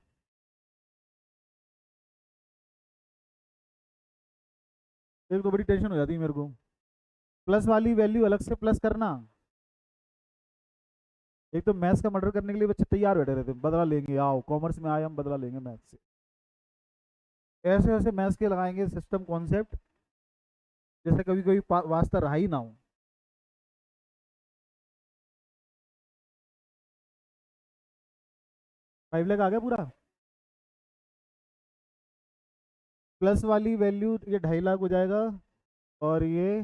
एक तो बड़ी टेंशन हो जाती है मेरे को, प्लस वाली वैल्यू अलग से प्लस करना। एक तो मैथ्स का मर्डर करने के लिए बच्चे तैयार बैठे रहते हैं, बदला लेंगे, आओ कॉमर्स में आए हम, बदला लेंगे मैथ्स से। ऐसे ऐसे मैथ्स के लगाएंगे सिस्टम कॉन्सेप्ट, जैसे कभी कोई वास्ता रहा ही ना हो। 5 लाख आ गया पूरा। प्लस वाली वैल्यू ये 2.5 लाख हो जाएगा, और ये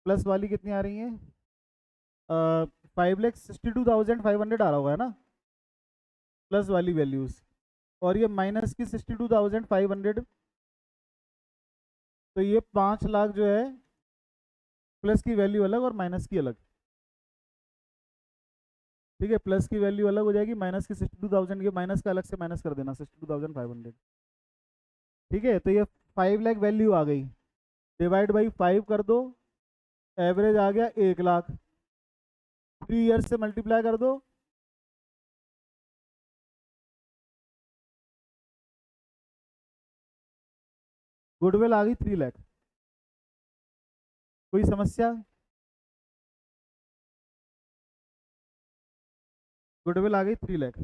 प्लस वाली कितनी आ रही है? 5,62,500 आ रहा होगा, है ना, प्लस वाली वैल्यूज। और ये माइनस की 62,500, तो ये 5 लाख जो है, प्लस की वैल्यू अलग और माइनस की अलग। ठीक है, प्लस की वैल्यू अलग हो जाएगी, माइनस की 62,000, ये माइनस का अलग से माइनस कर देना 62,500। ठीक है, तो ये 5 लाख वैल्यू आ गई, डिवाइड बाई 5 कर दो, एवरेज आ गया 1 लाख। 3 ईयर्स से मल्टीप्लाई कर दो, गुडविल आ गई 3 लाख। कोई समस्या? गुडविल आ गई 3 लाख।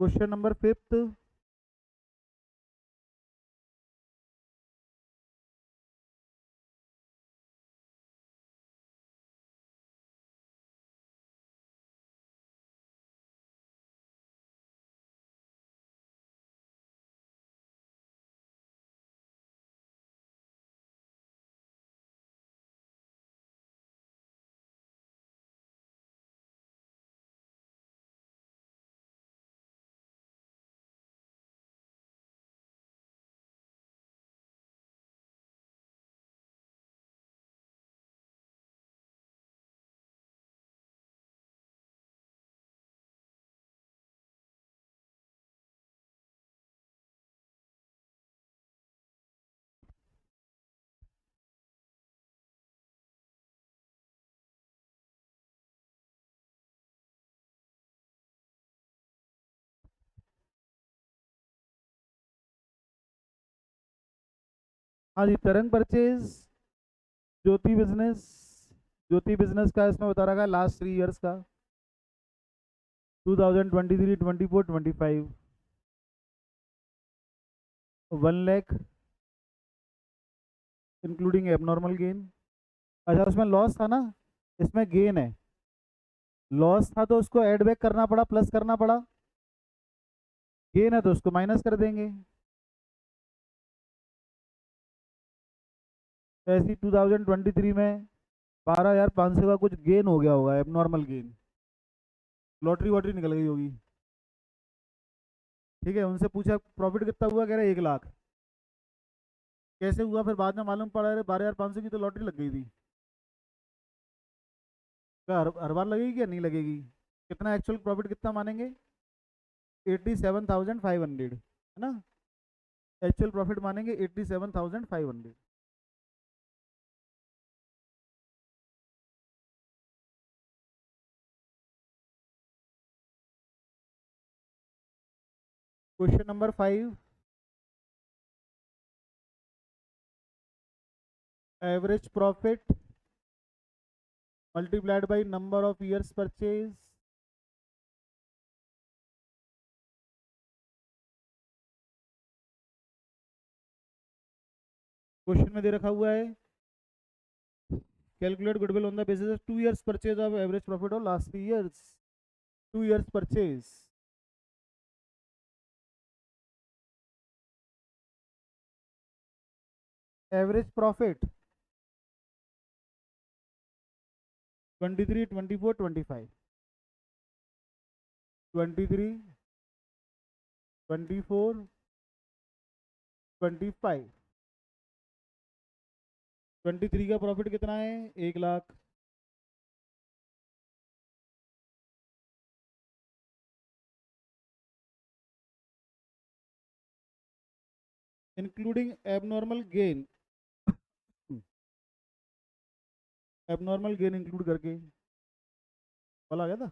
Question number 5। हाँ जी, तरंग परचेज, ज्योति बिजनेस, ज्योति बिजनेस का इसमें बता रखा है लास्ट 3 ईयर्स का, 2023, 24, 25, 1 लाख इंक्लूडिंग एबनॉर्मल गेन। अच्छा, उसमें लॉस था ना, इसमें गेन है। लॉस था तो उसको ऐड बैक करना पड़ा, प्लस करना पड़ा। गेन है तो उसको माइनस कर देंगे। ऐसी 2023 में 12,500 का कुछ गेन हो गया होगा, एबनॉर्मल गेन, लॉटरी वॉटरी निकल गई होगी। ठीक है, उनसे पूछा प्रॉफिट कितना हुआ, कह रहे 1 लाख। कैसे हुआ, फिर बाद में मालूम पड़ा अरे 12,500 की तो लॉटरी लग गई थी। क्या हर बार लगेगी क्या, नहीं लगेगी? कितना एक्चुअल प्रॉफिट कितना मानेंगे? 87,500, है ना, एक्चुअल प्रॉफिट मानेंगे 87,500। Question number 5, average profit multiplied by number of years purchase. Question में दे रखा हुआ है, calculate goodwill on the basis of 2 years purchase of average profit of last 3 years. 2 years purchase, average profit 23, 24, 25, 23, 24, 25। 23 का प्रॉफिट कितना है, 1 lakh. Including abnormal gain, abnormal gain include करके बोला गया था।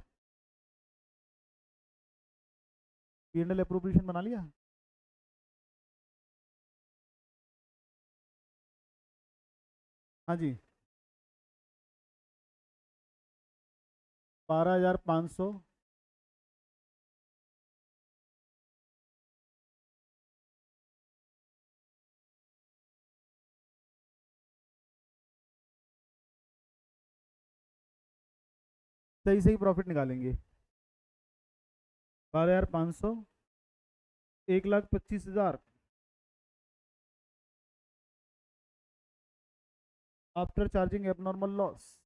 P&L अप्रोप्रिएशन बना लिया। हाँ जी, 12,500। सही सही प्रॉफिट निकालेंगे। 12,500, 1,25,000 आफ्टर चार्जिंग एबनॉर्मल लॉस।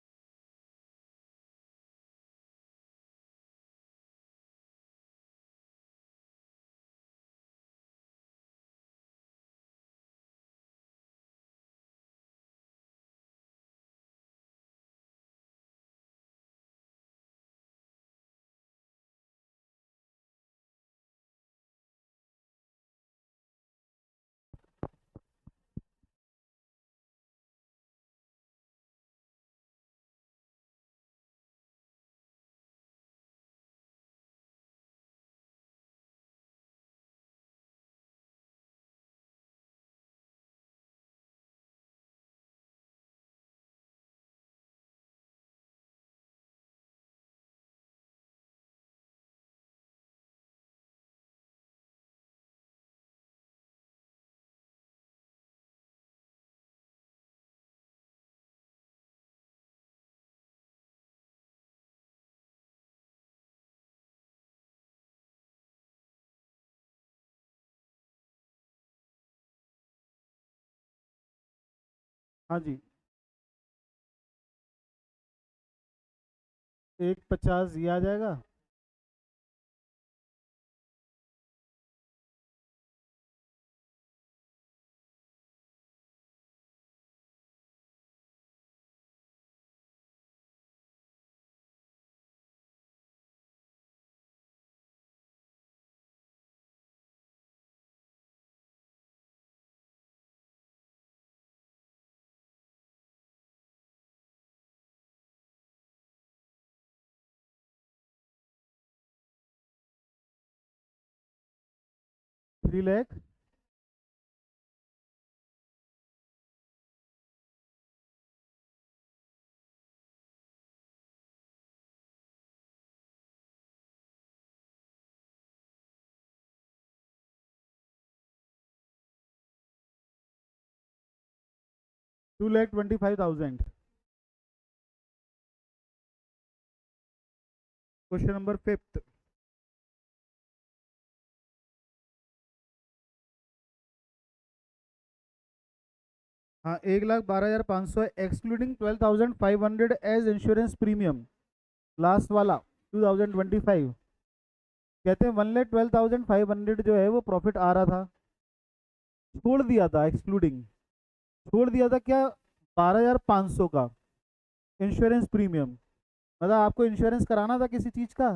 हाँ जी, 1,50 ये आ जाएगा। Three lakh 2,25,000। Question number fifth. हाँ, 1,12,500 excluding 12,500 as insurance premium, last वाला 2025। कहते हैं 1,12,500 जो है वो प्रॉफिट आ रहा था, छोड़ दिया था एक्सक्लूडिंग, छोड़ दिया था क्या, 12,500 का इंश्योरेंस प्रीमियम। मतलब आपको इंश्योरेंस कराना था किसी चीज़ का,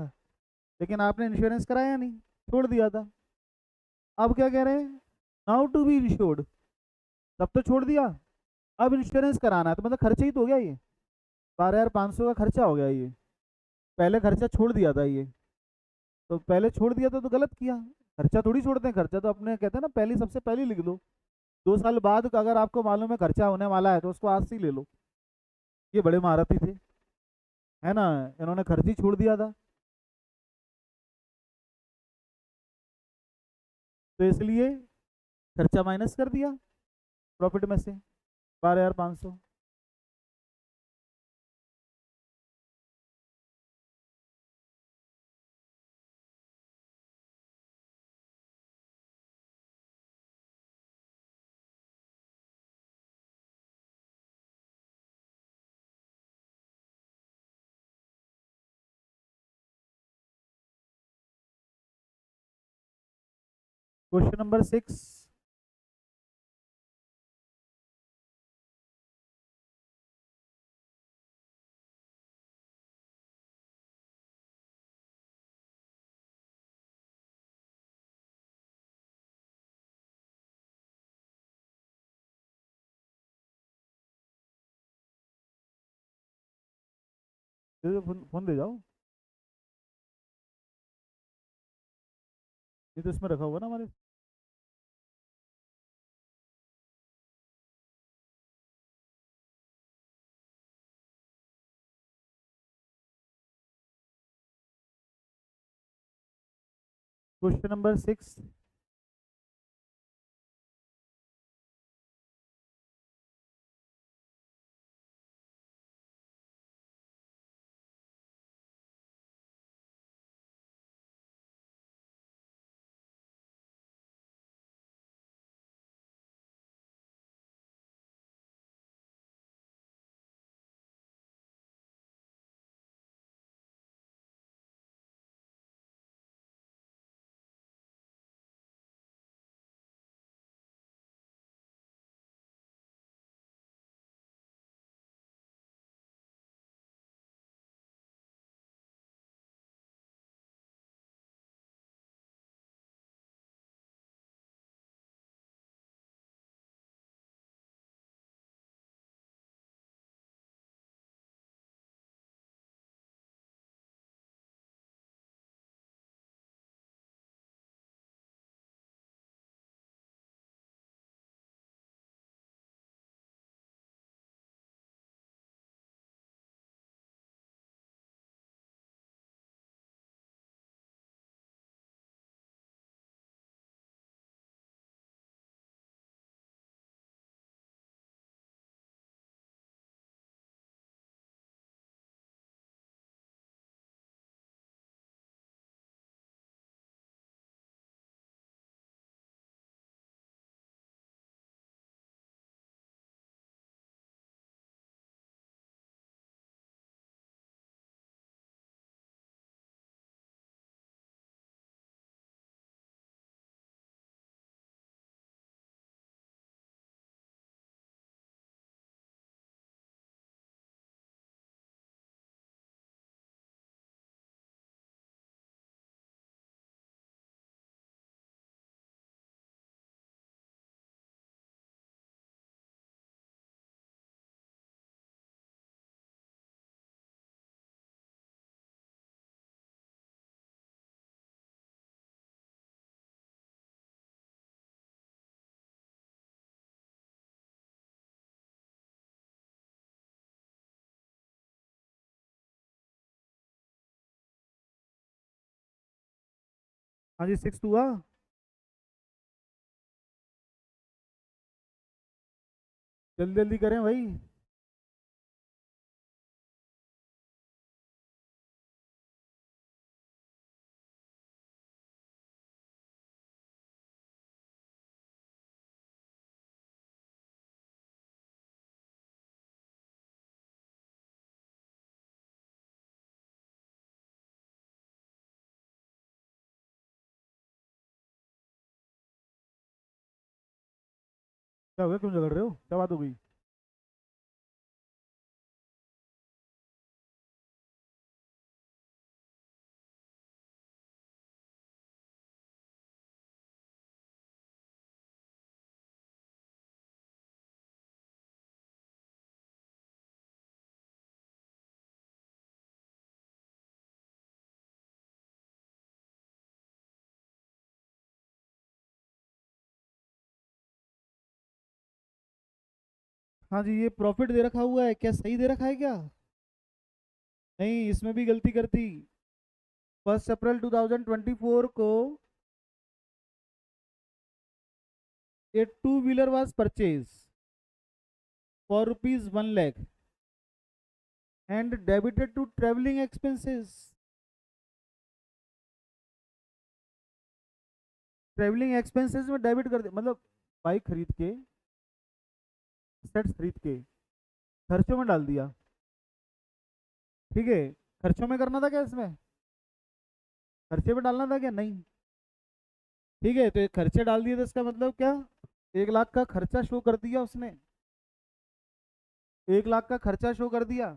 लेकिन आपने इंश्योरेंस कराया नहीं, छोड़ दिया था। अब क्या कह रहे हैं, नाउ टू बी इंश्योर्ड, तब तो छोड़ दिया, अब इंश्योरेंस कराना है, तो मतलब खर्चा ही तो हो गया ये, 12,500 का खर्चा हो गया ये। पहले खर्चा छोड़ दिया था ये, तो पहले छोड़ दिया था तो गलत किया। खर्चा थोड़ी छोड़ते हैं, खर्चा तो अपने कहते हैं ना पहली, सबसे पहले लिख दो। 2 साल बाद अगर आपको मालूम है खर्चा होने वाला है तो उसको आज से ही ले लो। ये बड़े महारथी थे, है ना, इन्होंने खर्च ही छोड़ दिया था, तो इसलिए खर्चा माइनस कर दिया प्रॉफिट में से 12,500। Question number 6। फोन फोन दे जाओ, ये तो इसमें रखा हुआ ना हमारे। Question number 6। हाँ जी, 6 हुआ। जल्दी जल्दी करें भाई। क्या हो गया, क्यों झगड़ रहे हो, क्या बात हो गई? हाँ जी, ये प्रॉफिट दे रखा हुआ है क्या, सही दे रखा है क्या? नहीं, इसमें भी गलती कर दी। 1 अप्रैल 2024 को a two wheeler was purchase for ₹1 lakh and debited to travelling expenses. Travelling expenses में डेबिट कर दे, मतलब बाइक खरीद के, सेट्स खरीद के खर्चों में डाल दिया। ठीक है, खर्चों में करना था क्या इसमें? खर्चे में डालना था क्या? नहीं। ठीक है, तो ये खर्चे डाल दिए तो इसका मतलब क्या? 1 लाख का खर्चा शो कर दिया उसने। 1 लाख का खर्चा शो कर दिया।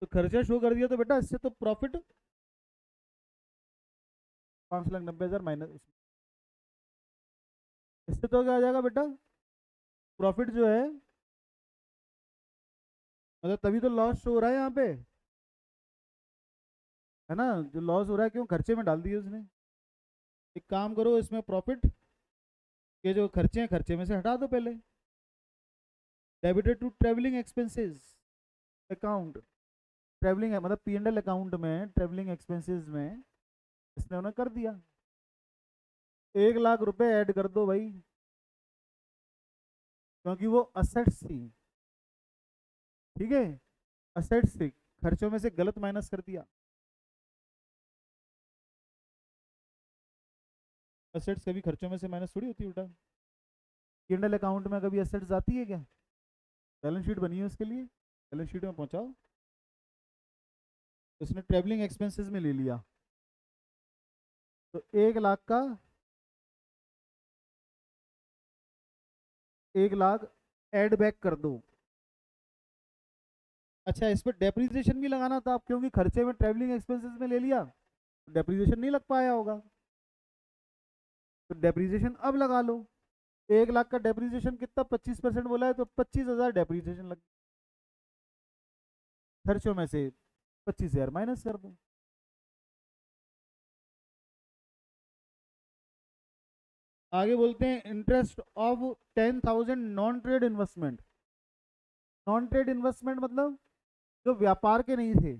तो खर्चा शो कर दिया तो बेटा इससे तो प्रॉफिट 5,90,000 माइनस, इससे तो क्या आ जाएगा बेटा? प्रॉफिट जो है, मतलब तभी तो लॉस शो हो रहा है यहाँ पे, है ना? जो लॉस हो रहा है क्यों? खर्चे में डाल दिए उसने। एक काम करो, इसमें प्रॉफिट के जो खर्चे हैं खर्चे में से हटा दो पहले। Debited to travelling expenses account, travelling है मतलब P&L अकाउंट में ट्रेवलिंग एक्सपेंसेस में इसने उन्हें कर दिया। 1 लाख रुपए ऐड कर दो भाई, क्योंकि वो असेट्स थी। ठीक है, असेट्स थी, खर्चों में से गलत माइनस कर दिया। असेट्स कभी खर्चों में से माइनस थोड़ी होती बेटा। P&L अकाउंट में कभी असेट्स आती है क्या? बैलेंस शीट बनी है उसके लिए, बैलेंस शीट में पहुंचाओ। उसने ट्रेवलिंग एक्सपेंसेस में ले लिया, तो 1 लाख का 1 लाख ऐड बैक कर दो। अच्छा, इस पर डेप्रिसिएशन भी लगाना था आप, क्योंकि खर्चे में ट्रेवलिंग एक्सपेंसेस में ले लिया, डेप्रिसिएशन नहीं लग पाया होगा, तो डेप्रिसिएशन अब लगा लो। 1 लाख का डेप्रिसिएशन कितना, 25% बोला है, तो 25,000 डेप्रिसिएशन लग, खर्चों में से 25,000 माइनस कर दो। आगे बोलते हैं interest of 10,000 non trade investment. Non trade investment मतलब जो व्यापार के नहीं थे,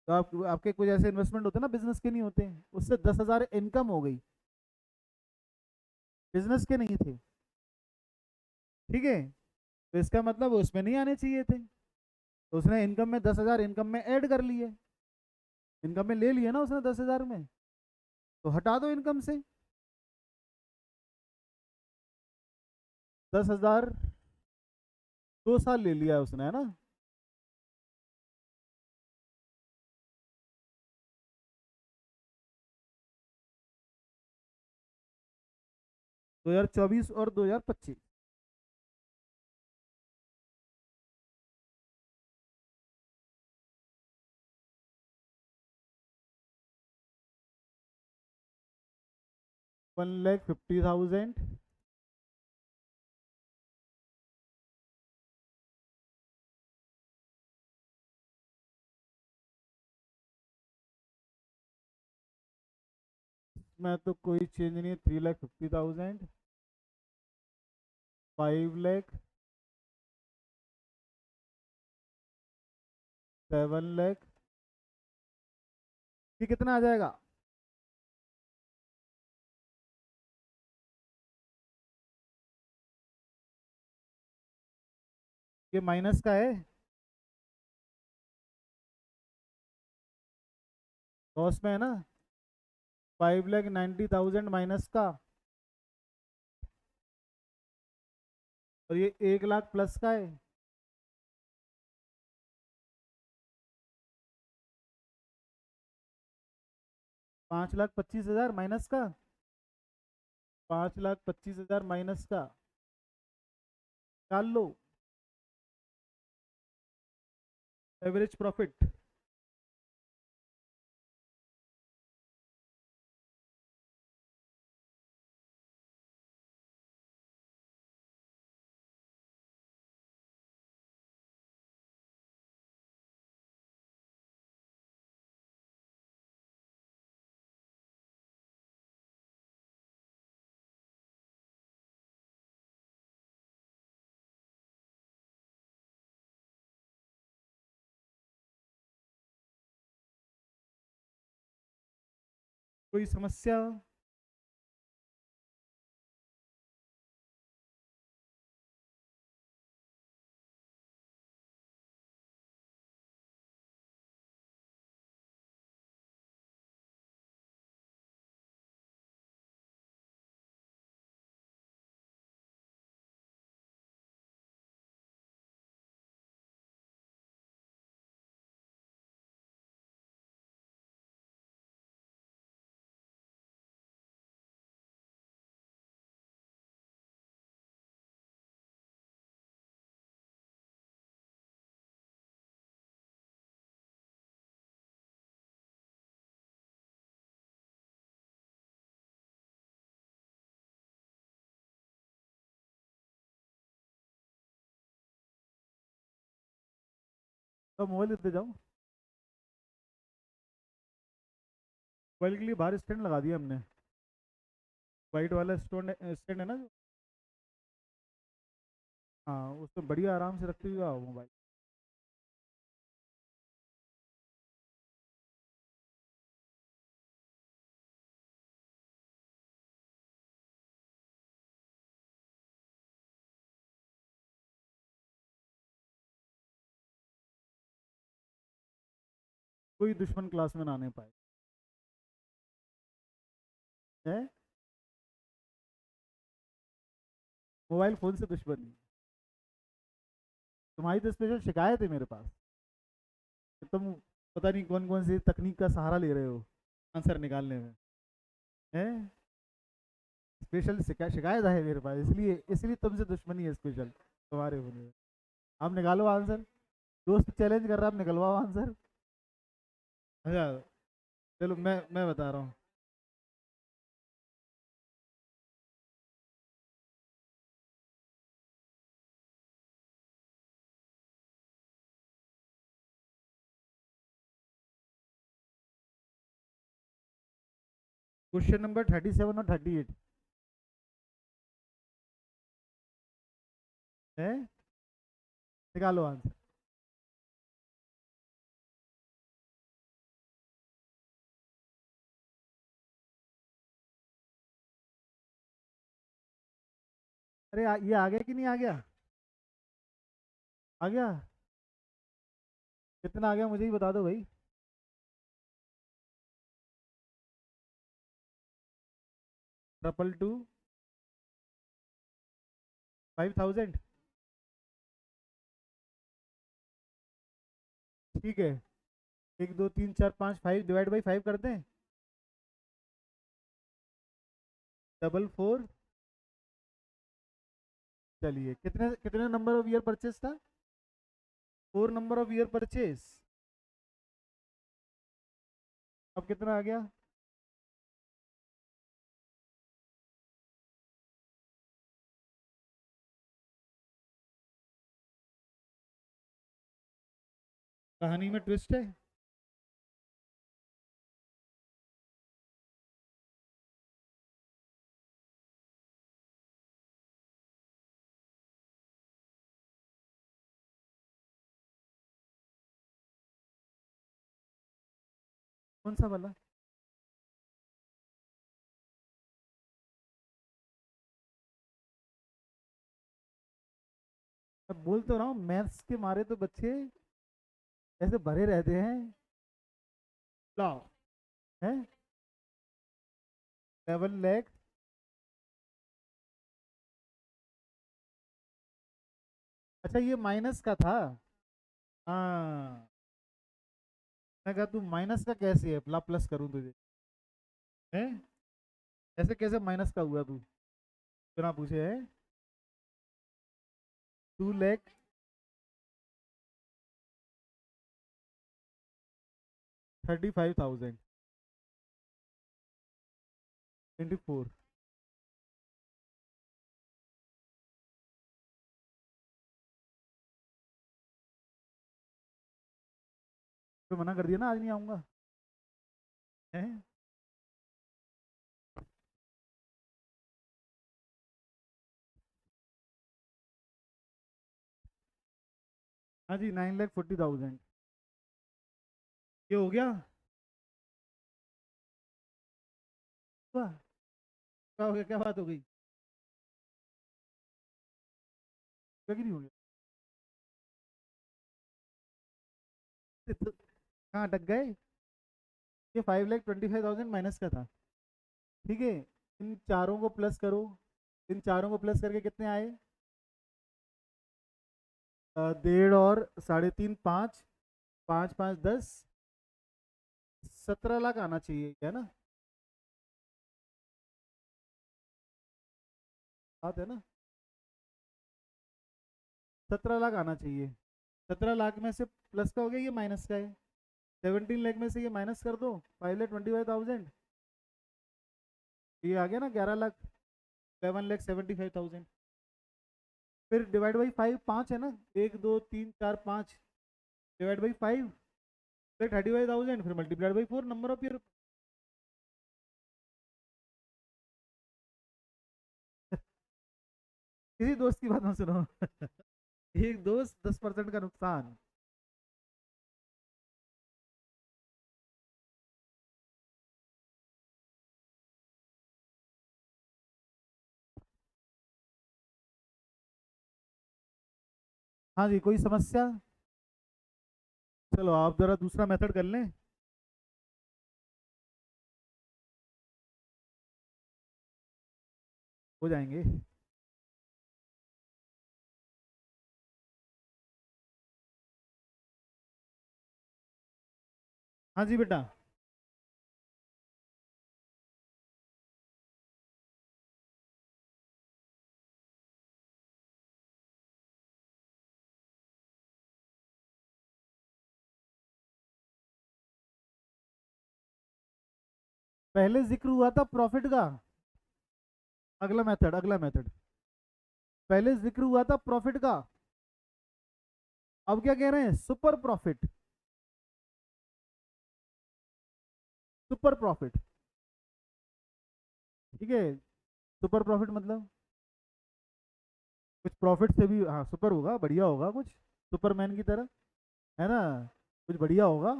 तो आपके कुछ ऐसे इन्वेस्टमेंट होते हैं ना बिजनेस के नहीं होते, उससे 10,000 इनकम हो गई, बिजनेस के नहीं थे। ठीक है, तो इसका मतलब उसमें नहीं आने चाहिए थे, तो उसने इनकम में 10,000 इनकम में ऐड कर लिए, इनकम में ले लिए ना उसने 10,000 में, तो हटा दो इनकम से। 10,000 2 साल ले लिया है उसने, है ना। 2024 और 2025, $1,50,000, में तो कोई चेंज नहीं है। 3,50,000, 5 लाख, 7 लाख, ये कितना आ जाएगा? ये माइनस का है, लॉस में है ना। 5,90,000 माइनस का, और ये 1 लाख प्लस का है। 5,25,000 माइनस का, 5,25,000 माइनस का, डाल लो एवरेज प्रॉफिट। कोई समस्या? तो मोबाइल देते जाओ, मोबाइल के लिए बाहर स्टैंड लगा दिया हमने, वाइट वाला स्टैंड, स्टैंड है ना जो, हाँ उसमें बढ़िया आराम से रखते हुए आओ मोबाइल। कोई दुश्मन क्लास में ना आने पाए। है मोबाइल फ़ोन से दुश्मनी। तुम्हारी तो स्पेशल शिकायत है मेरे पास कि तुम पता नहीं कौन कौन सी तकनीक का सहारा ले रहे हो आंसर निकालने में। है स्पेशल शिकायत है मेरे पास, इसलिए इसलिए तुमसे दुश्मनी है स्पेशल तुम्हारे होने में। आप निकालो आंसर। दोस्त चैलेंज कर रहा है, आप निकलवाओ आंसर। अच्छा चलो मैं बता रहा हूँ। क्वेश्चन नंबर 37 और 38 है। निकालो आंसर। अरे ये आ गया कि नहीं आ गया? आ गया। कितना आ गया मुझे ही बता दो भाई। 222 5000। ठीक है। 1 2 3 4 5 5 डिवाइड बाई 5 करते हैं। 44। चलिए कितने कितने नंबर ऑफ ईयर परचेज था? 4 नंबर ऑफ ईयर परचेज। अब कितना आ गया? कहानी में ट्विस्ट है। कौन सा वाला? अब बोल तो रहा हूँ मैथ्स के मारे तो बच्चे ऐसे भरे रहते हैं। लाओ। है 7 लाख। अच्छा ये माइनस का था। हाँ मैं कहा तू माइनस का कैसे है, ला प्लस करूँ तुझे। है ऐसे कैसे माइनस का हुआ तू बिना पूछे है। 2,35,000 24। तो मना कर दिया ना, आज नहीं आऊंगा। है हाँ जी 9,40,000। ये हो गया। वाह, क्या हो गया, क्या बात हो गई? क्या कि नहीं हो गया? तो कहाँ अटक गए? ये 5,25,000 माइनस का था। ठीक है। इन चारों को प्लस करो। इन चारों को प्लस करके कितने आए? 1.5 और 3.5 5। 5 5 10। 17 लाख आना चाहिए क्या ना? बात है ना? 17 लाख आना चाहिए। 17 लाख में से प्लस का हो गया, ये माइनस का है। 17 लाख में से ये माइनस कर दो, 5,25,000। ये आ गया ना 11 लाख। 11,75,000। फिर डिवाइड बाई 5 5 है ना। 1 2 3 4 5 डिवाइड बाई 5 फिर 35,000 फिर multiplied by 4 number of year. किसी दोस्त की बात ना सुनो। एक दोस्त 10% का नुकसान। हाँ जी कोई समस्या? चलो आप जरा दूसरा मेथड कर लें। हो जाएंगे। हाँ जी बेटा। पहले जिक्र हुआ था प्रॉफिट का। अगला मेथड। पहले जिक्र हुआ था प्रॉफिट का। अब क्या कह रहे हैं? Super profit. Super profit. ठीक है। सुपर प्रॉफिट मतलब कुछ प्रॉफिट से भी, हाँ सुपर होगा, बढ़िया होगा कुछ, सुपरमैन की तरह, है ना? कुछ बढ़िया होगा,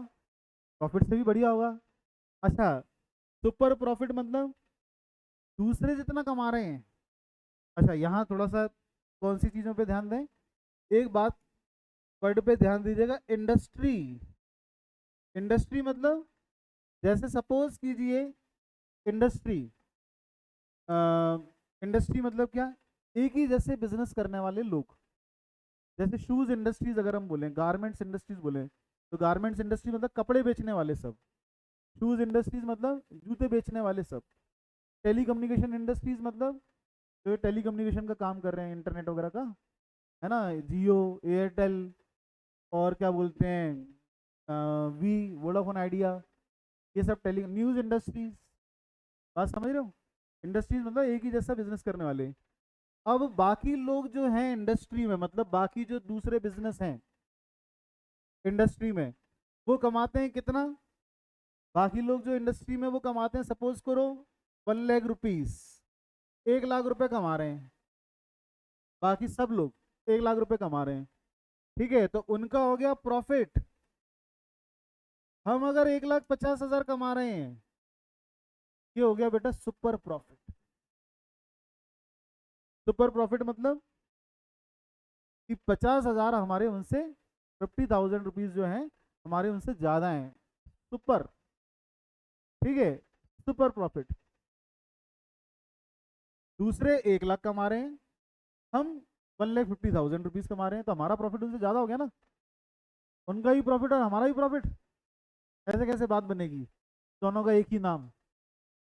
प्रॉफिट से भी बढ़िया होगा। अच्छा, सुपर प्रॉफिट मतलब दूसरे जितना कमा रहे हैं। अच्छा, यहाँ थोड़ा सा कौन सी चीज़ों पे ध्यान दें? एक बात वर्ड पे ध्यान दीजिएगा, इंडस्ट्री। इंडस्ट्री मतलब, जैसे सपोज कीजिए, इंडस्ट्री, इंडस्ट्री मतलब क्या? एक ही जैसे बिजनेस करने वाले लोग। जैसे शूज इंडस्ट्रीज अगर हम बोलें, गारमेंट्स इंडस्ट्रीज बोलें, तो गारमेंट्स इंडस्ट्री मतलब कपड़े बेचने वाले सब। शूज इंडस्ट्रीज मतलब जूते बेचने वाले सब। टेलीकम्युनिकेशन इंडस्ट्रीज मतलब जो टेली कम्युनिकेशन का काम कर रहे हैं, इंटरनेट वगैरह का, है ना, जियो, एयरटेल, और क्या बोलते हैं, वी, वोडाफोन आइडिया, ये सब टेली। न्यूज़ इंडस्ट्रीज, बात समझ रहे हो? इंडस्ट्रीज मतलब एक ही जैसा बिजनेस करने वाले। अब बाकी लोग जो हैं इंडस्ट्री में, मतलब बाकी जो दूसरे बिजनेस हैं इंडस्ट्री में, वो कमाते हैं कितना? बाकी लोग जो इंडस्ट्री में वो कमाते हैं, सपोज करो 1 लाख रुपीस, 1 लाख रुपए कमा रहे हैं। बाकी सब लोग 1 लाख रुपए कमा रहे हैं। ठीक है, तो उनका हो गया प्रॉफिट। हम अगर 1,50,000 कमा रहे हैं, ये हो गया बेटा सुपर प्रॉफिट। सुपर प्रॉफिट मतलब कि 50,000 हमारे उनसे, 50,000 रुपीज जो है हमारे उनसे ज्यादा हैं। सुपर। ठीक है, सुपर प्रॉफिट। दूसरे 1 लाख कमा रहे हैं, हम 1,50,000 रुपीज कमा रहे हैं, तो हमारा प्रॉफिट उनसे ज्यादा हो गया ना। उनका भी प्रॉफिट और हमारा भी प्रॉफिट, ऐसे कैसे बात बनेगी? दोनों का एक ही नाम।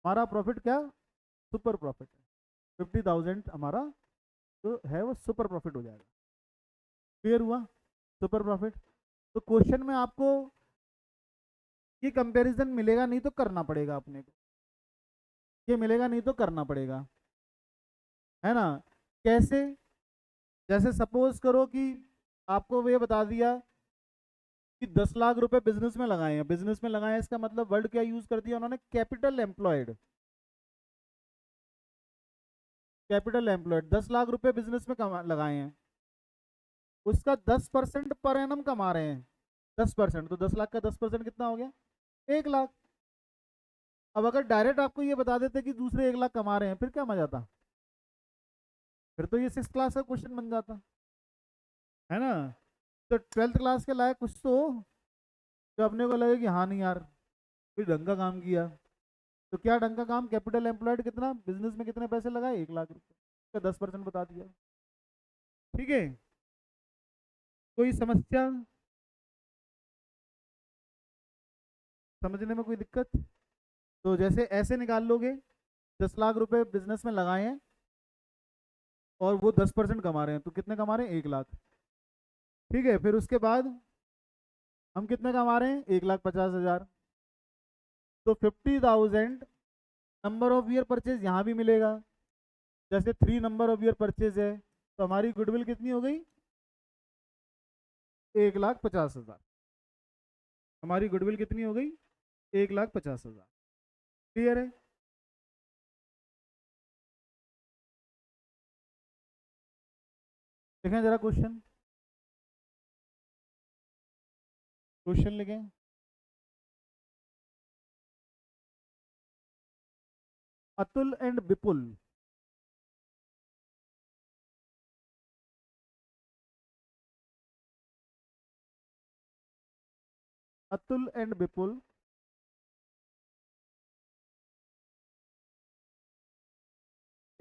हमारा प्रॉफिट क्या? सुपर प्रॉफिट है। 50,000 हमारा जो है वो सुपर प्रॉफिट हो जाएगा। क्लियर हुआ? Super profit. तो क्वेश्चन में आपको ये कंपैरिजन मिलेगा नहीं तो करना पड़ेगा अपने को। ये मिलेगा नहीं तो करना पड़ेगा, है ना? कैसे? जैसे सपोज करो कि आपको ये बता दिया कि 10 लाख रुपए बिजनेस में लगाए हैं। बिजनेस में लगाए हैं, इसका मतलब वर्ड क्या यूज कर दिया उन्होंने? Capital employed. Capital employed 10 lakh रुपए बिजनेस में लगाए हैं, उसका 10% पर एनम कमा रहे हैं। 10%, तो 10 लाख का 10% कितना हो गया? 1 लाख। अब अगर डायरेक्ट आपको ये बता देते कि दूसरे 1 लाख कमा रहे हैं, फिर क्या मजा आता? फिर तो ये 6 क्लास का क्वेश्चन बन जाता, है ना? तो 12th क्लास के लायक कुछ तो हो, जो अपने को लगे कि हाँ नहीं यार, कोई ढंग का काम किया। तो क्या ढंग का काम? कैपिटल एम्प्लॉयड कितना, बिजनेस में कितने पैसे लगाए? 1 लाख रुपए का 10% बता दिया। ठीक है, कोई समस्या? समझने में कोई दिक्कत? तो जैसे ऐसे निकाल लोगे, 10 लाख रुपए बिजनेस में लगाए हैं और वो 10% कमा रहे हैं, तो कितने कमा रहे हैं? 1 लाख। ठीक है, फिर उसके बाद हम कितने कमा रहे हैं? 1,50,000। तो 50,000 नंबर ऑफ ईयर परचेज यहाँ भी मिलेगा। जैसे 3 नंबर ऑफ ईयर परचेज है, तो हमारी गुडविल कितनी हो गई? 1,50,000। हमारी गुडविल कितनी हो गई? 1,50,000। क्लियर है? देखें जरा क्वेश्चन। क्वेश्चन लिखें। Atul and Vipul. Atul and Vipul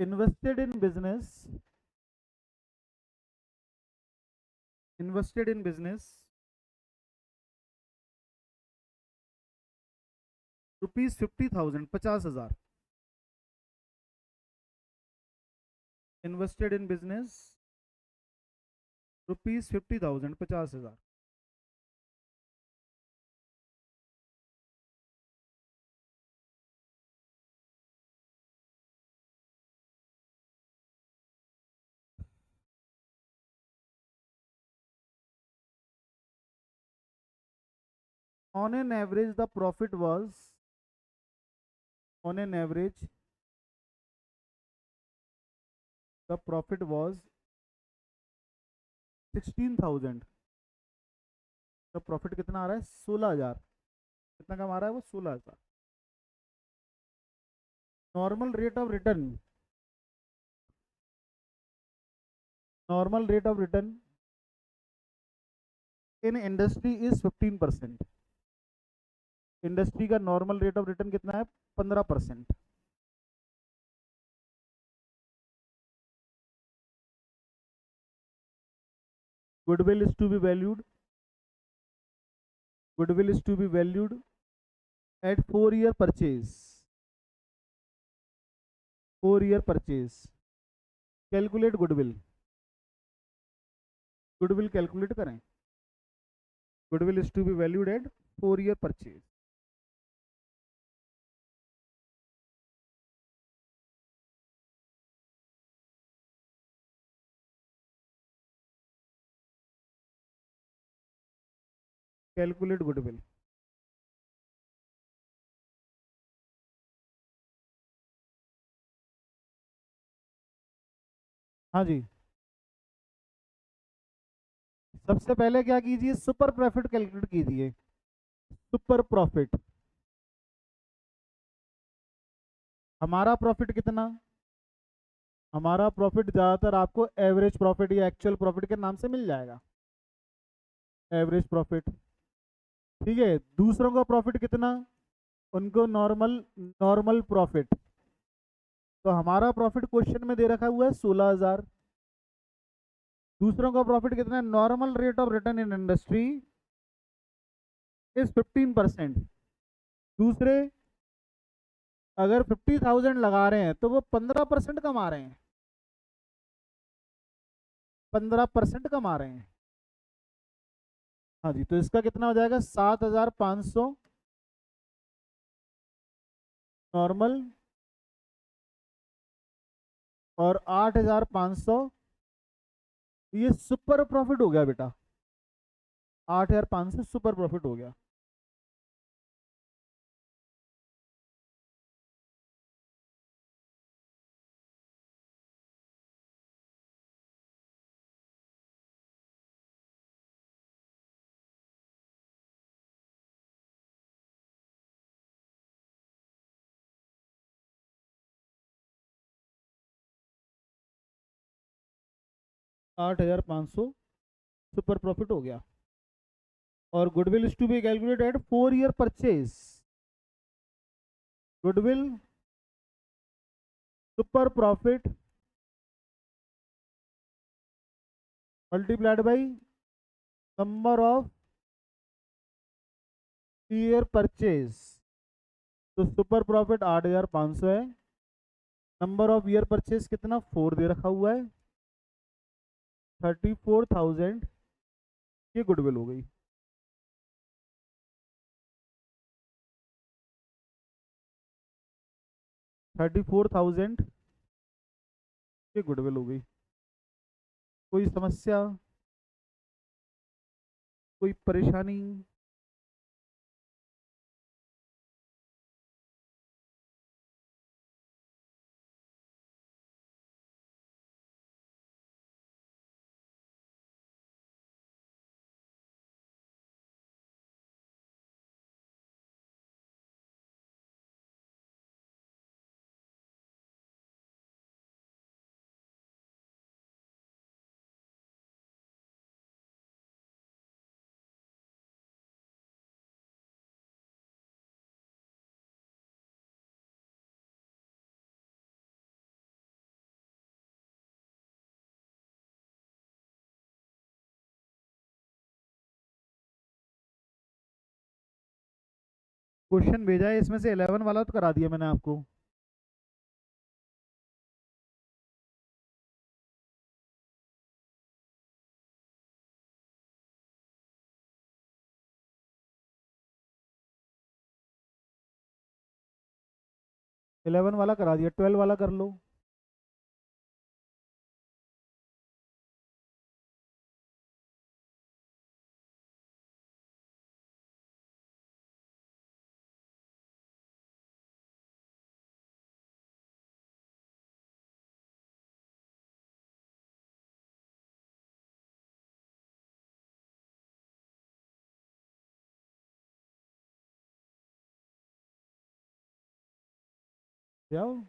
invested in business, invested in business ₹50,000, 50,000, invested in business ₹50,000, 50,000. On an average, the profit was, on an average, the profit was 16,000. तो प्रॉफिट कितना आ रहा है? 16,000. कितना कम आ रहा है वो? 16,000. Normal rate of return, normal rate of return in industry is 15%. Industry का नॉर्मल रेट ऑफ रिटर्न कितना है? 15%. Goodwill is to be valued, goodwill is to be valued at 4 year purchase, 4 year purchase. Calculate goodwill, goodwill calculate करें. Goodwill is to be valued at 4 year purchase. Calculate goodwill. हाँ जी. सबसे पहले क्या कीजिए? सुपर प्रॉफिट कैलकुलेट कीजिए. सुपर प्रॉफिट, हमारा प्रॉफिट कितना? हमारा प्रॉफिट ज्यादातर आपको एवरेज प्रॉफिट या एक्चुअल प्रॉफिट के नाम से मिल जाएगा. Average profit. ठीक है. दूसरों का प्रॉफिट कितना? उनको नॉर्मल, नॉर्मल प्रॉफिट. तो हमारा प्रॉफिट क्वेश्चन में दे रखा हुआ है 16,000. दूसरों का प्रॉफिट कितना है? Normal rate of return in industry is 15%. दूसरे अगर 50,000 लगा रहे हैं तो वो 15% कमा रहे हैं, 15% कमा रहे हैं. हाँ जी. तो इसका कितना हो जाएगा? 7,500 नॉर्मल और 8,500 ये सुपर प्रॉफिट हो गया बेटा. 8,500 सुपर प्रॉफिट हो गया. ₹8,500 सुपर प्रॉफिट हो गया. और goodwill is to be calculated at 4 year purchase. Goodwill super profit multiplied by number of year purchase. तो सुपर प्रॉफिट 8,500 है. नंबर ऑफ ईयर परचेज कितना? 4 दे रखा हुआ है. 34,000 ये गुडविल हो गई. 34,000 ये गुडविल हो गई. कोई समस्या, कोई परेशानी? क्वेश्चन भेजा है इसमें से 11 वाला तो करा दिया मैंने आपको। 11 वाला करा दिया, 12 वाला कर लो। जाओ।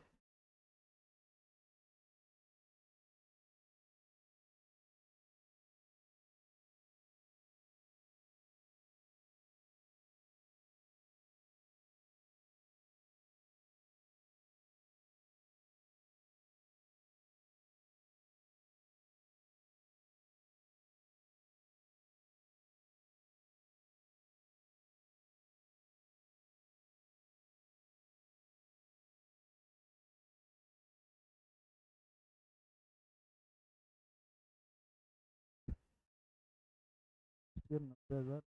फिर 90,000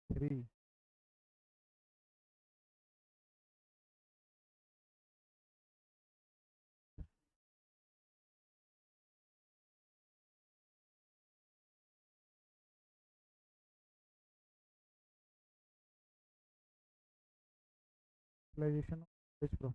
3। Utilization of profit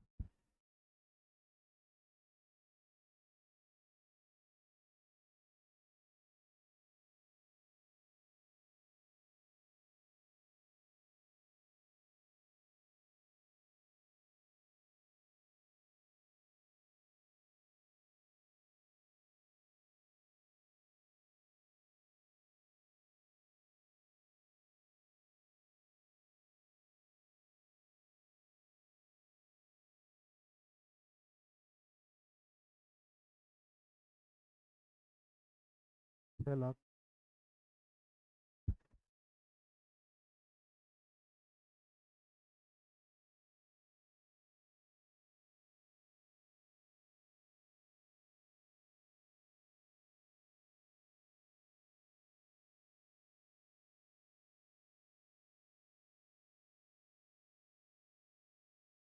6 lakh.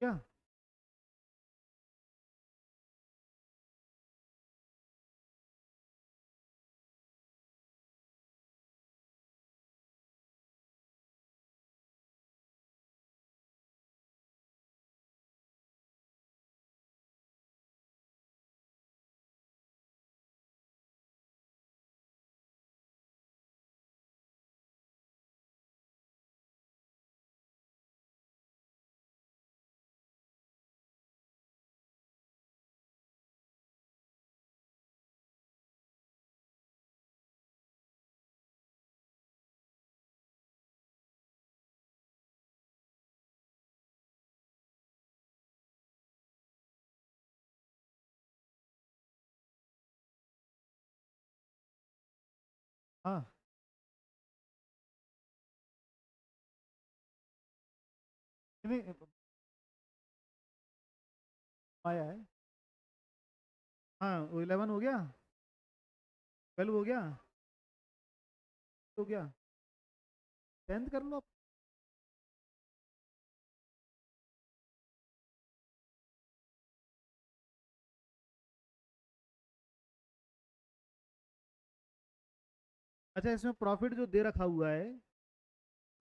क्या हाँ, नहीं आया है। हाँ, वो 11 हो गया, 12 हो गया, हो गया, 10th कर लो आप। अच्छा, इसमें प्रॉफिट जो दे रखा हुआ है,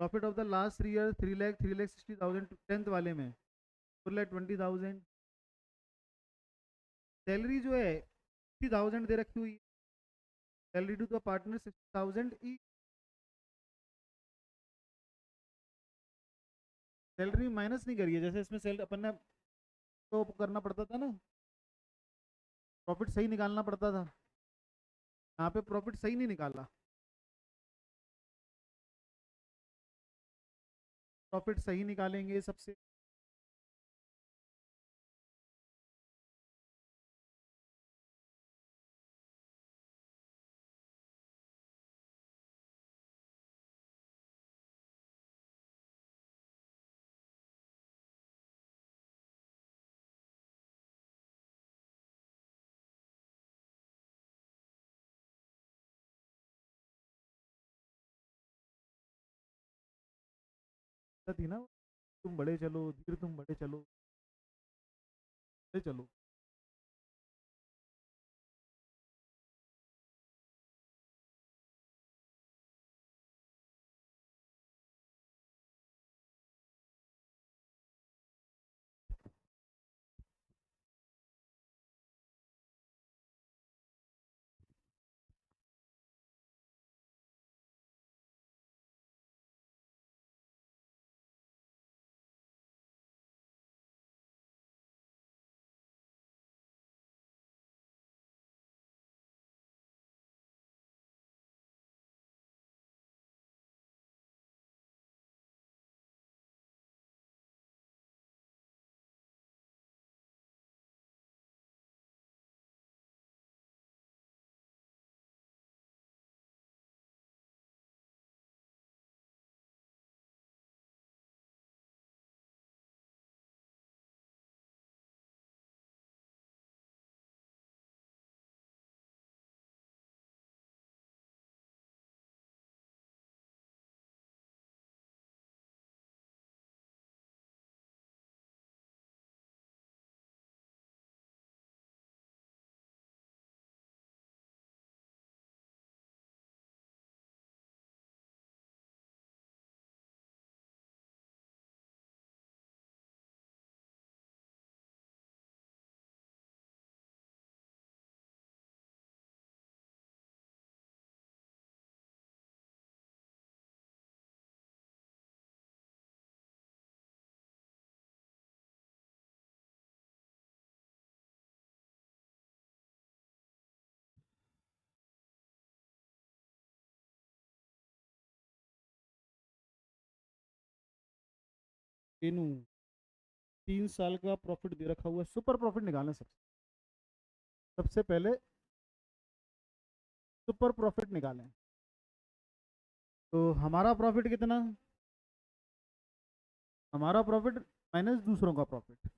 profit of the last 3 year 3 lakh 3,60,000 10th वाले में 4,20,000। सैलरी जो है 60,000 दे रखी हुई है। सैलरी टू द पार्टनर 60,000 ई। सैलरी माइनस नहीं करी है, जैसे इसमें सैलरी अपन ने तो करना पड़ता था ना, प्रॉफिट सही निकालना पड़ता था। यहाँ पे प्रॉफिट सही नहीं निकाला। प्रॉफिट सही निकालेंगे सबसे। थी ना, तुम बड़े चलो धीरे, तुम बड़े चलो, बड़े चलो। इनू 3 साल का प्रॉफिट दे रखा हुआ है, सुपर प्रॉफिट निकालना है। सबसे सबसे पहले सुपर प्रॉफिट निकालें। तो हमारा प्रॉफिट कितना, हमारा प्रॉफिट माइनस दूसरों का प्रॉफिट,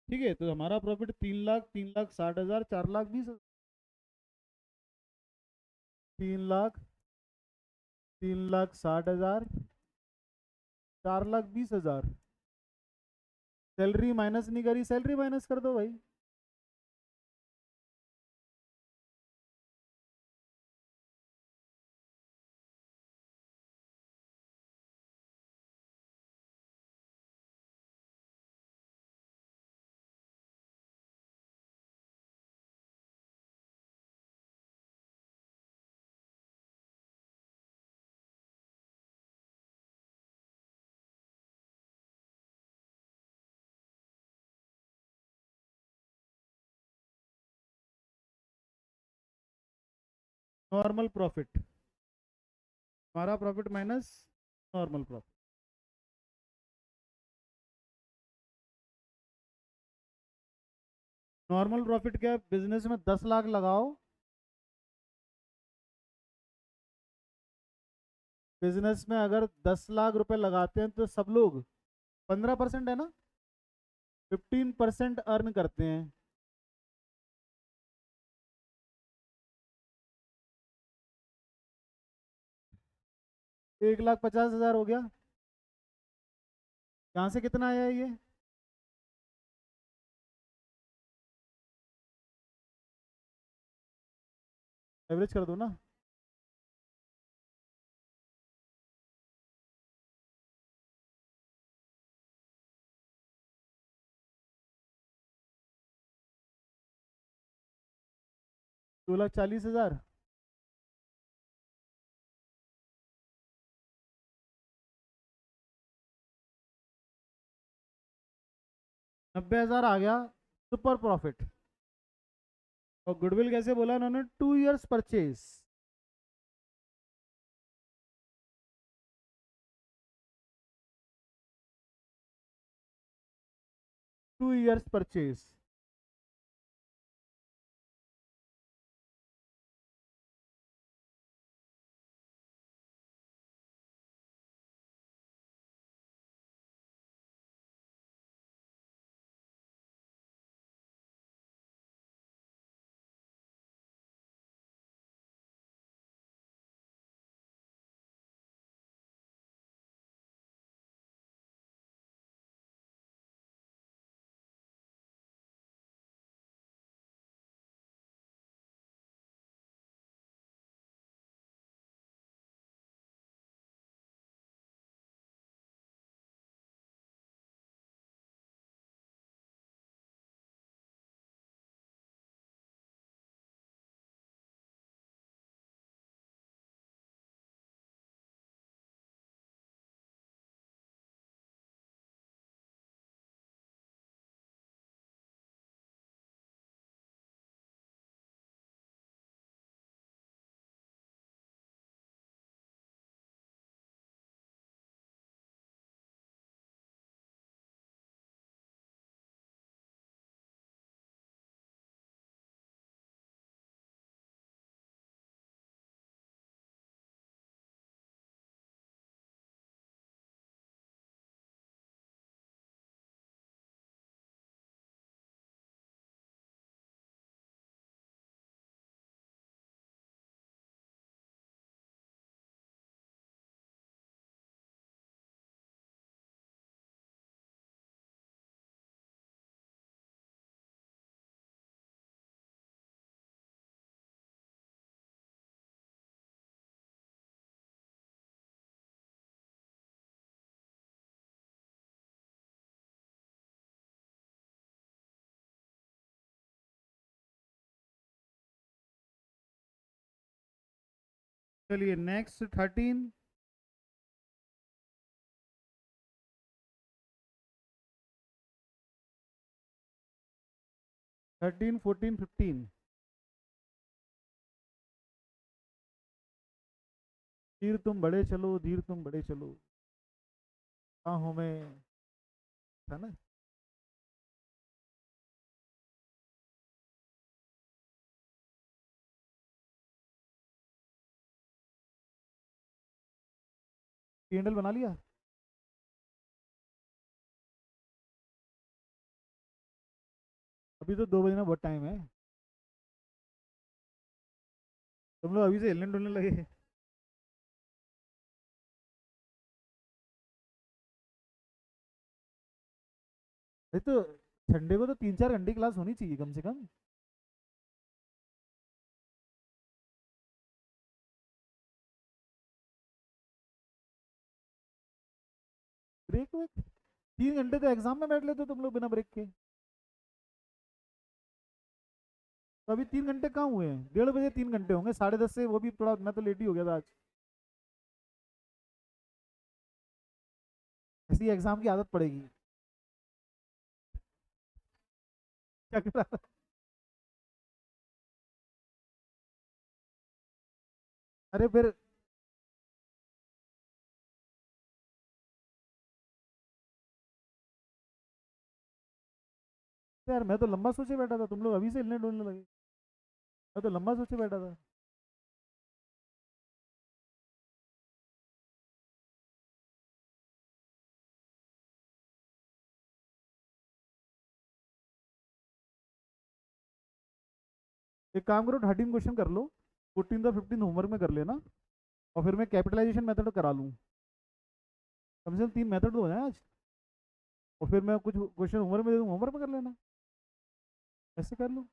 ठीक है। तो हमारा profit 3 lakh, 3,60,000, 4,20,000, 3 lakh, 3,60,000, 4,20,000। Salary minus नहीं करी, सैलरी माइनस कर दो भाई। नॉर्मल प्रॉफिट, हमारा profit minus normal profit. Normal profit क्या है, बिजनेस में 10 लाख लगाओ, बिजनेस में अगर 10 लाख रुपए लगाते हैं तो सब लोग 15% है ना, 15% अर्न करते हैं। 1,50,000 हो गया। यहाँ से कितना आया ये, एवरेज कर दो ना। 2,40,000, 90,000 आ गया सुपर प्रॉफिट। और गुडविल कैसे बोला उन्होंने, 2 इयर्स परचेज, 2 इयर्स परचेज। चलिए नेक्स्ट 13, 13, 14, 15। धीर तुम बड़े चलो, धीर तुम बड़े चलो, आहों में, था ना। कैंडल बना लिया। अभी तो 2 बजे में बहुत टाइम है। तुम लोग अभी से हिलने डुलने लगे। ये तो संडे को तो 3-4 घंटे क्लास होनी चाहिए कम से कम। ब्रेक वेक 3 घंटे तो एग्जाम में बैठ लेते हो तुम लोग बिना ब्रेक के। तो अभी 3 घंटे कहाँ हुए हैं? 1:30 बजे 3 घंटे होंगे, 10:30 से, वो भी थोड़ा, मैं तो लेट ही हो गया था आज। ऐसी एग्जाम की आदत पड़ेगी। क्या कर रहा था? अरे फिर यार, मैं तो लंबा सोचे बैठा था, तुम लोग अभी से हिलने डुलने लगे। मैं तो लंबा सोचे बैठा था। एक काम करो, 13 क्वेश्चन कर लो, 14 और 15 होमवर्क में कर लेना, और फिर मैं कैपिटलाइजेशन मेथड करा लूँ। कम से कम 3 मेथड तो हो जाए आज। और फिर मैं कुछ क्वेश्चन होमवर्क में दे दूँ, होमवर्क में कर लेना। ऐसे कर लो।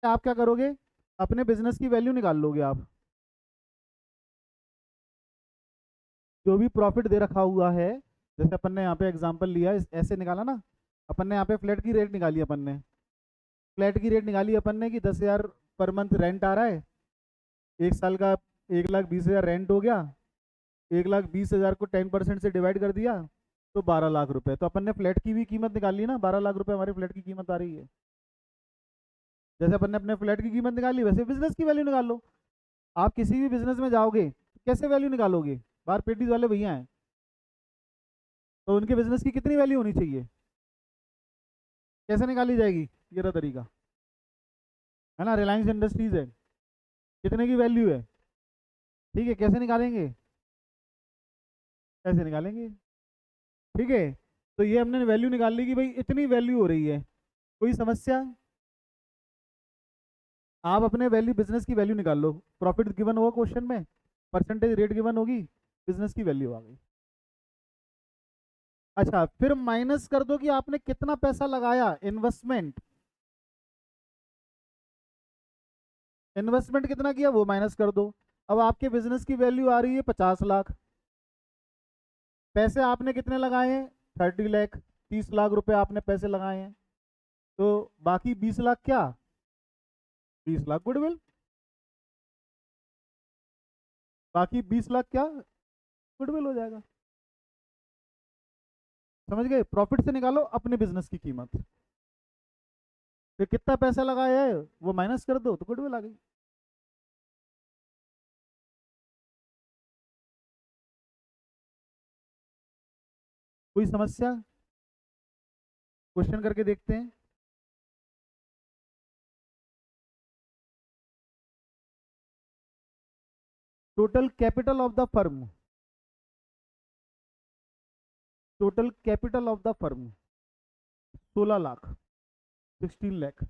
आप क्या करोगे, अपने बिजनेस की वैल्यू निकाल लोगे आप, जो भी प्रॉफिट दे रखा हुआ है। जैसे अपन ने यहाँ पे एग्जांपल लिया, ऐसे निकाला ना, अपन ने यहाँ पे फ्लैट की रेट निकाली, अपन ने फ्लैट की रेट निकाली अपन ने कि 10,000 पर मंथ रेंट आ रहा है, 1 साल का 1,20,000 रेंट हो गया, 1,20,000 को 10% से डिवाइड कर दिया तो 12 लाख रुपए। तो अपन ने फ्लैट की भी कीमत निकाली ना, 12 लाख रुपए हमारी फ्लैट की कीमत आ रही है। जैसे अपन ने अपने फ्लैट की कीमत निकाली, वैसे बिजनेस की वैल्यू निकाल लो। आप किसी भी बिजनेस में जाओगे तो कैसे वैल्यू निकालोगे, बाहर पेटीज वाले भैया हैं, तो उनके बिजनेस की कितनी वैल्यू होनी चाहिए, कैसे निकाली जाएगी, ये रहा तरीका, है ना। रिलायंस इंडस्ट्रीज है, कितने की वैल्यू है, ठीक है, कैसे निकालेंगे, कैसे निकालेंगे, ठीक है। तो ये हमने वैल्यू निकाल ली कि भाई इतनी वैल्यू हो रही है, कोई समस्या। आप अपने वैल्यू, बिजनेस की वैल्यू निकाल लो, प्रॉफिट गिवन होगा क्वेश्चन में, परसेंटेज रेट गिवन होगी, बिजनेस की वैल्यू आ गई। अच्छा, फिर माइनस कर दो कि आपने कितना पैसा लगाया, इन्वेस्टमेंट, इन्वेस्टमेंट कितना किया वो माइनस कर दो। अब आपके बिजनेस की वैल्यू आ रही है 50 लाख, पैसे आपने कितने लगाए हैं, 30 लाख, 30 लाख रुपए आपने पैसे लगाए हैं, तो बाकी 20 लाख क्या, 20 लाख गुडविल, बाकी 20 लाख क्या, गुडविल हो जाएगा। समझ गए, प्रॉफिट से निकालो अपने बिजनेस की कीमत, फिर कितना पैसा लगाया है वो माइनस कर दो तो गुडविल आ गई। कोई समस्या, क्वेश्चन करके देखते हैं। Total capital of the firm, total capital of the firm 16 lakh, 16 lakh.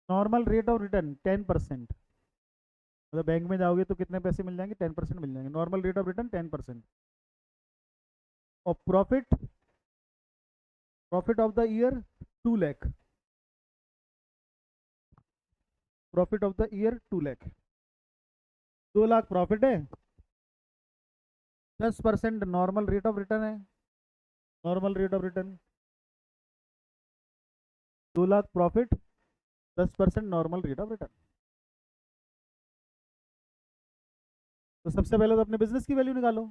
Normal rate of return 10%, मतलब बैंक में जाओगे तो कितने पैसे मिल जाएंगे, 10% मिल जाएंगे, नॉर्मल रेट ऑफ रिटर्न 10%। और profit, profit of the year 2 lakh, profit of the year 2 lakh, 2 lakh profit है, 10% नॉर्मल रेट ऑफ रिटर्न है, normal rate of return, 2 lakh profit, 10% normal rate of return. तो सबसे पहले तो अपने बिजनेस की वैल्यू निकालो,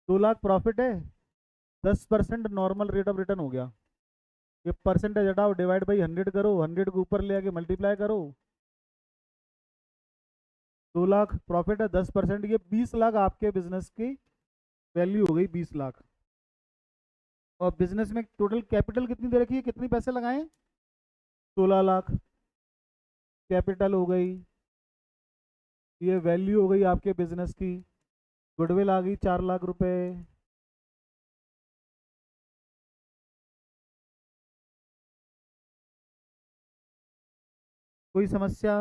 2 लाख प्रॉफिट है, 10% नॉर्मल रेट ऑफ रिटर्न हो गया, ये परसेंटेज हटाओ, डिवाइड बाई 100 करो, 100 को ऊपर ले आके मल्टीप्लाई करो, 2 लाख प्रॉफिट है, 10%, ये 20 लाख आपके बिजनेस की वैल्यू हो गई, 20 लाख। और बिजनेस में टोटल कैपिटल कितनी दे रखी है, कितने पैसे लगाए, 16 लाख कैपिटल हो गई, ये वैल्यू हो गई आपके बिजनेस की, गुडविल आ गई 4 लाख रुपए। कोई समस्या,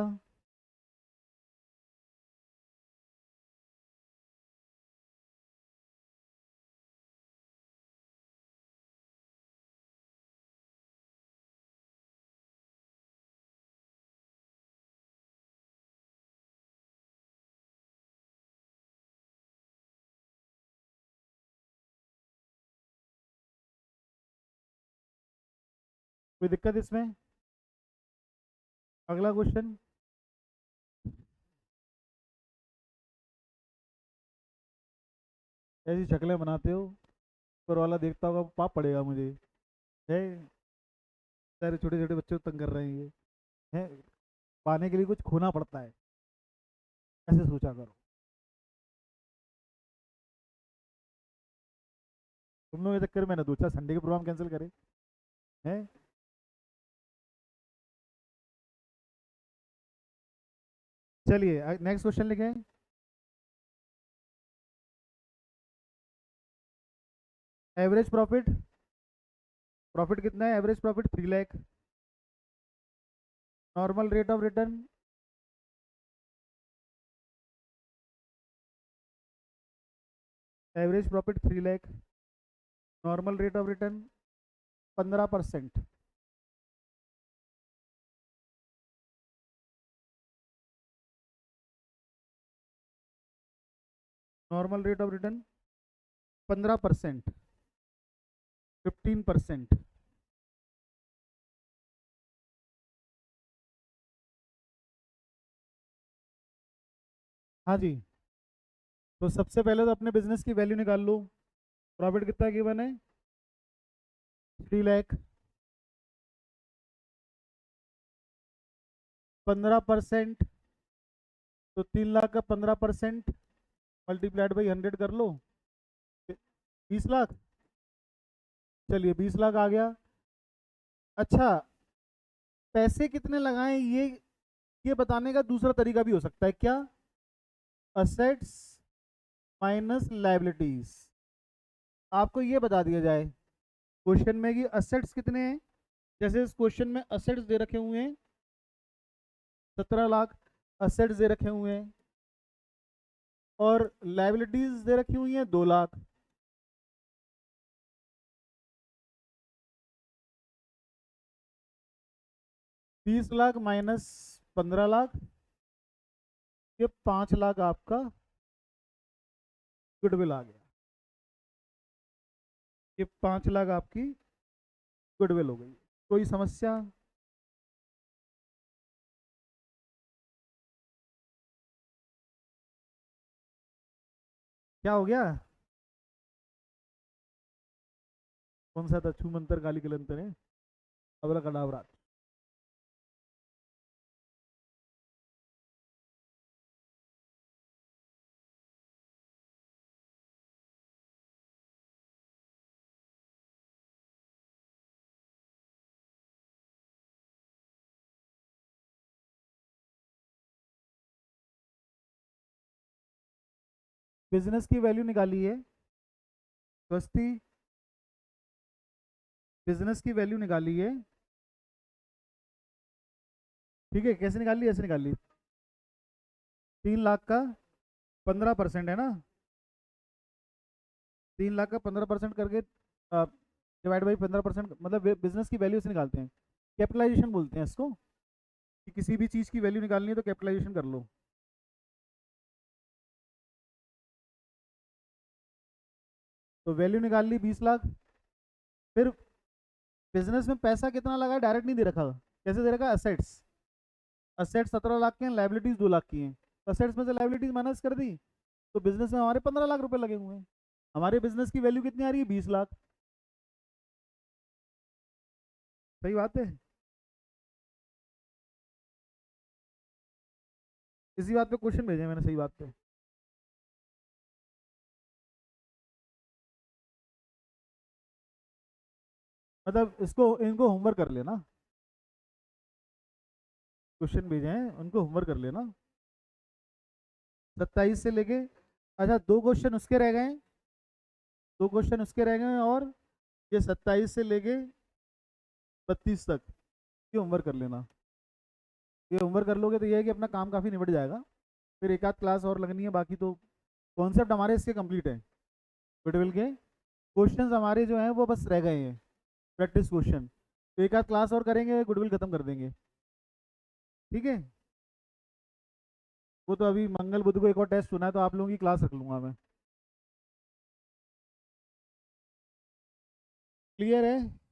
कोई दिक्कत इसमें, अगला क्वेश्चन। ऐसी शक्लें बनाते हो, ऊपर वाला देखता होगा पाप पड़ेगा मुझे, है, सारे छोटे छोटे बच्चे को तंग कर रहे हैं ये, है, पाने के लिए कुछ खोना पड़ता है, ऐसे सोचा करो। तुम लोग के चक्कर में ना दो चार संडे के प्रोग्राम कैंसिल करे, हैं। चलिए नेक्स्ट क्वेश्चन लिखे, एवरेज प्रॉफिट, प्रॉफिट कितना है, average profit 3 lakh, normal rate of return, average profit 3 lakh, normal rate of return 15%। Normal rate of return 15%, 15%। हाँ जी। तो सबसे पहले तो अपने बिजनेस की वैल्यू निकाल लो। प्रॉफिट कितना गिवन है? 3 लाख। 15%, तो 3 लाख का 15% मल्टीप्लाइड बाई 100 कर लो, 20 लाख। चलिए 20 लाख आ गया। अच्छा, पैसे कितने लगाएं ये बताने का दूसरा तरीका भी हो सकता है क्या? Assets minus liabilities. आपको ये बता दिया जाए क्वेश्चन में कि असेट्स कितने हैं। जैसे इस क्वेश्चन में असेट्स दे रखे हुए हैं 17 लाख, असेट्स दे रखे हुए हैं, और लायबिलिटीज दे रखी हुई हैं 2 लाख। बीस लाख माइनस 15 लाख, ये 5 लाख आपका गुडविल आ गया। ये 5 लाख आपकी गुडविल हो गई। कोई समस्या? क्या हो गया? कौन सा था? छू मंतर काली कलंतर है, अबरा कडावरा। बिजनेस की वैल्यू निकाली है स्वस्ति, बिजनेस की वैल्यू निकाली है। ठीक है, कैसे निकाली? ऐसे निकाली। 3 लाख का 15% है ना, 3 लाख का 15% करके डिवाइड बाई 15%, मतलब बिजनेस की वैल्यू से निकालते हैं। कैपिटलाइजेशन बोलते हैं इसको, कि किसी भी चीज़ की वैल्यू निकालनी है तो कैपिटलाइजेशन कर लो। तो वैल्यू निकाल ली 20 लाख। फिर बिजनेस में पैसा कितना लगा है डायरेक्ट नहीं दे रखा। कैसे दे रखा है? असेट्स। असेट्स 17 लाख के हैं, लाइबिलिटीज 2 लाख की हैं। तो असेट्स में से लाइबिलिटीज माइनस कर दी, तो बिजनेस में हमारे 15 लाख रुपए लगे हुए हैं। हमारे बिजनेस की वैल्यू कितनी आ रही है? 20 लाख। सही बात है। इसी बात पे क्वेश्चन भेजे मैंने, सही बात पे। मतलब इसको इनको होमवर्क कर लेना, क्वेश्चन भेजे हैं उनको होमवर्क कर लेना। 27 से लेके, अच्छा 2 क्वेश्चन उसके रह गए, 2 क्वेश्चन उसके रह गए, और ये 27 से लेके 32 तक ये होमवर्क कर लेना। ये होमवर्क कर लोगे तो ये है कि अपना काम काफ़ी निबट जाएगा। फिर एक आध क्लास और लगनी है, बाकी तो कॉन्सेप्ट हमारे इसके कंप्लीट है। गुडविल के क्वेश्चंस हमारे जो हैं वो बस रह गए हैं, प्रैक्टिस क्वेश्चन। तो एक आध क्लास और करेंगे, गुडविल खत्म कर देंगे। ठीक है। वो तो अभी मंगल बुध को एक और टेस्ट सुना है, तो आप लोगों की क्लास रख लूंगा मैं। क्लियर है?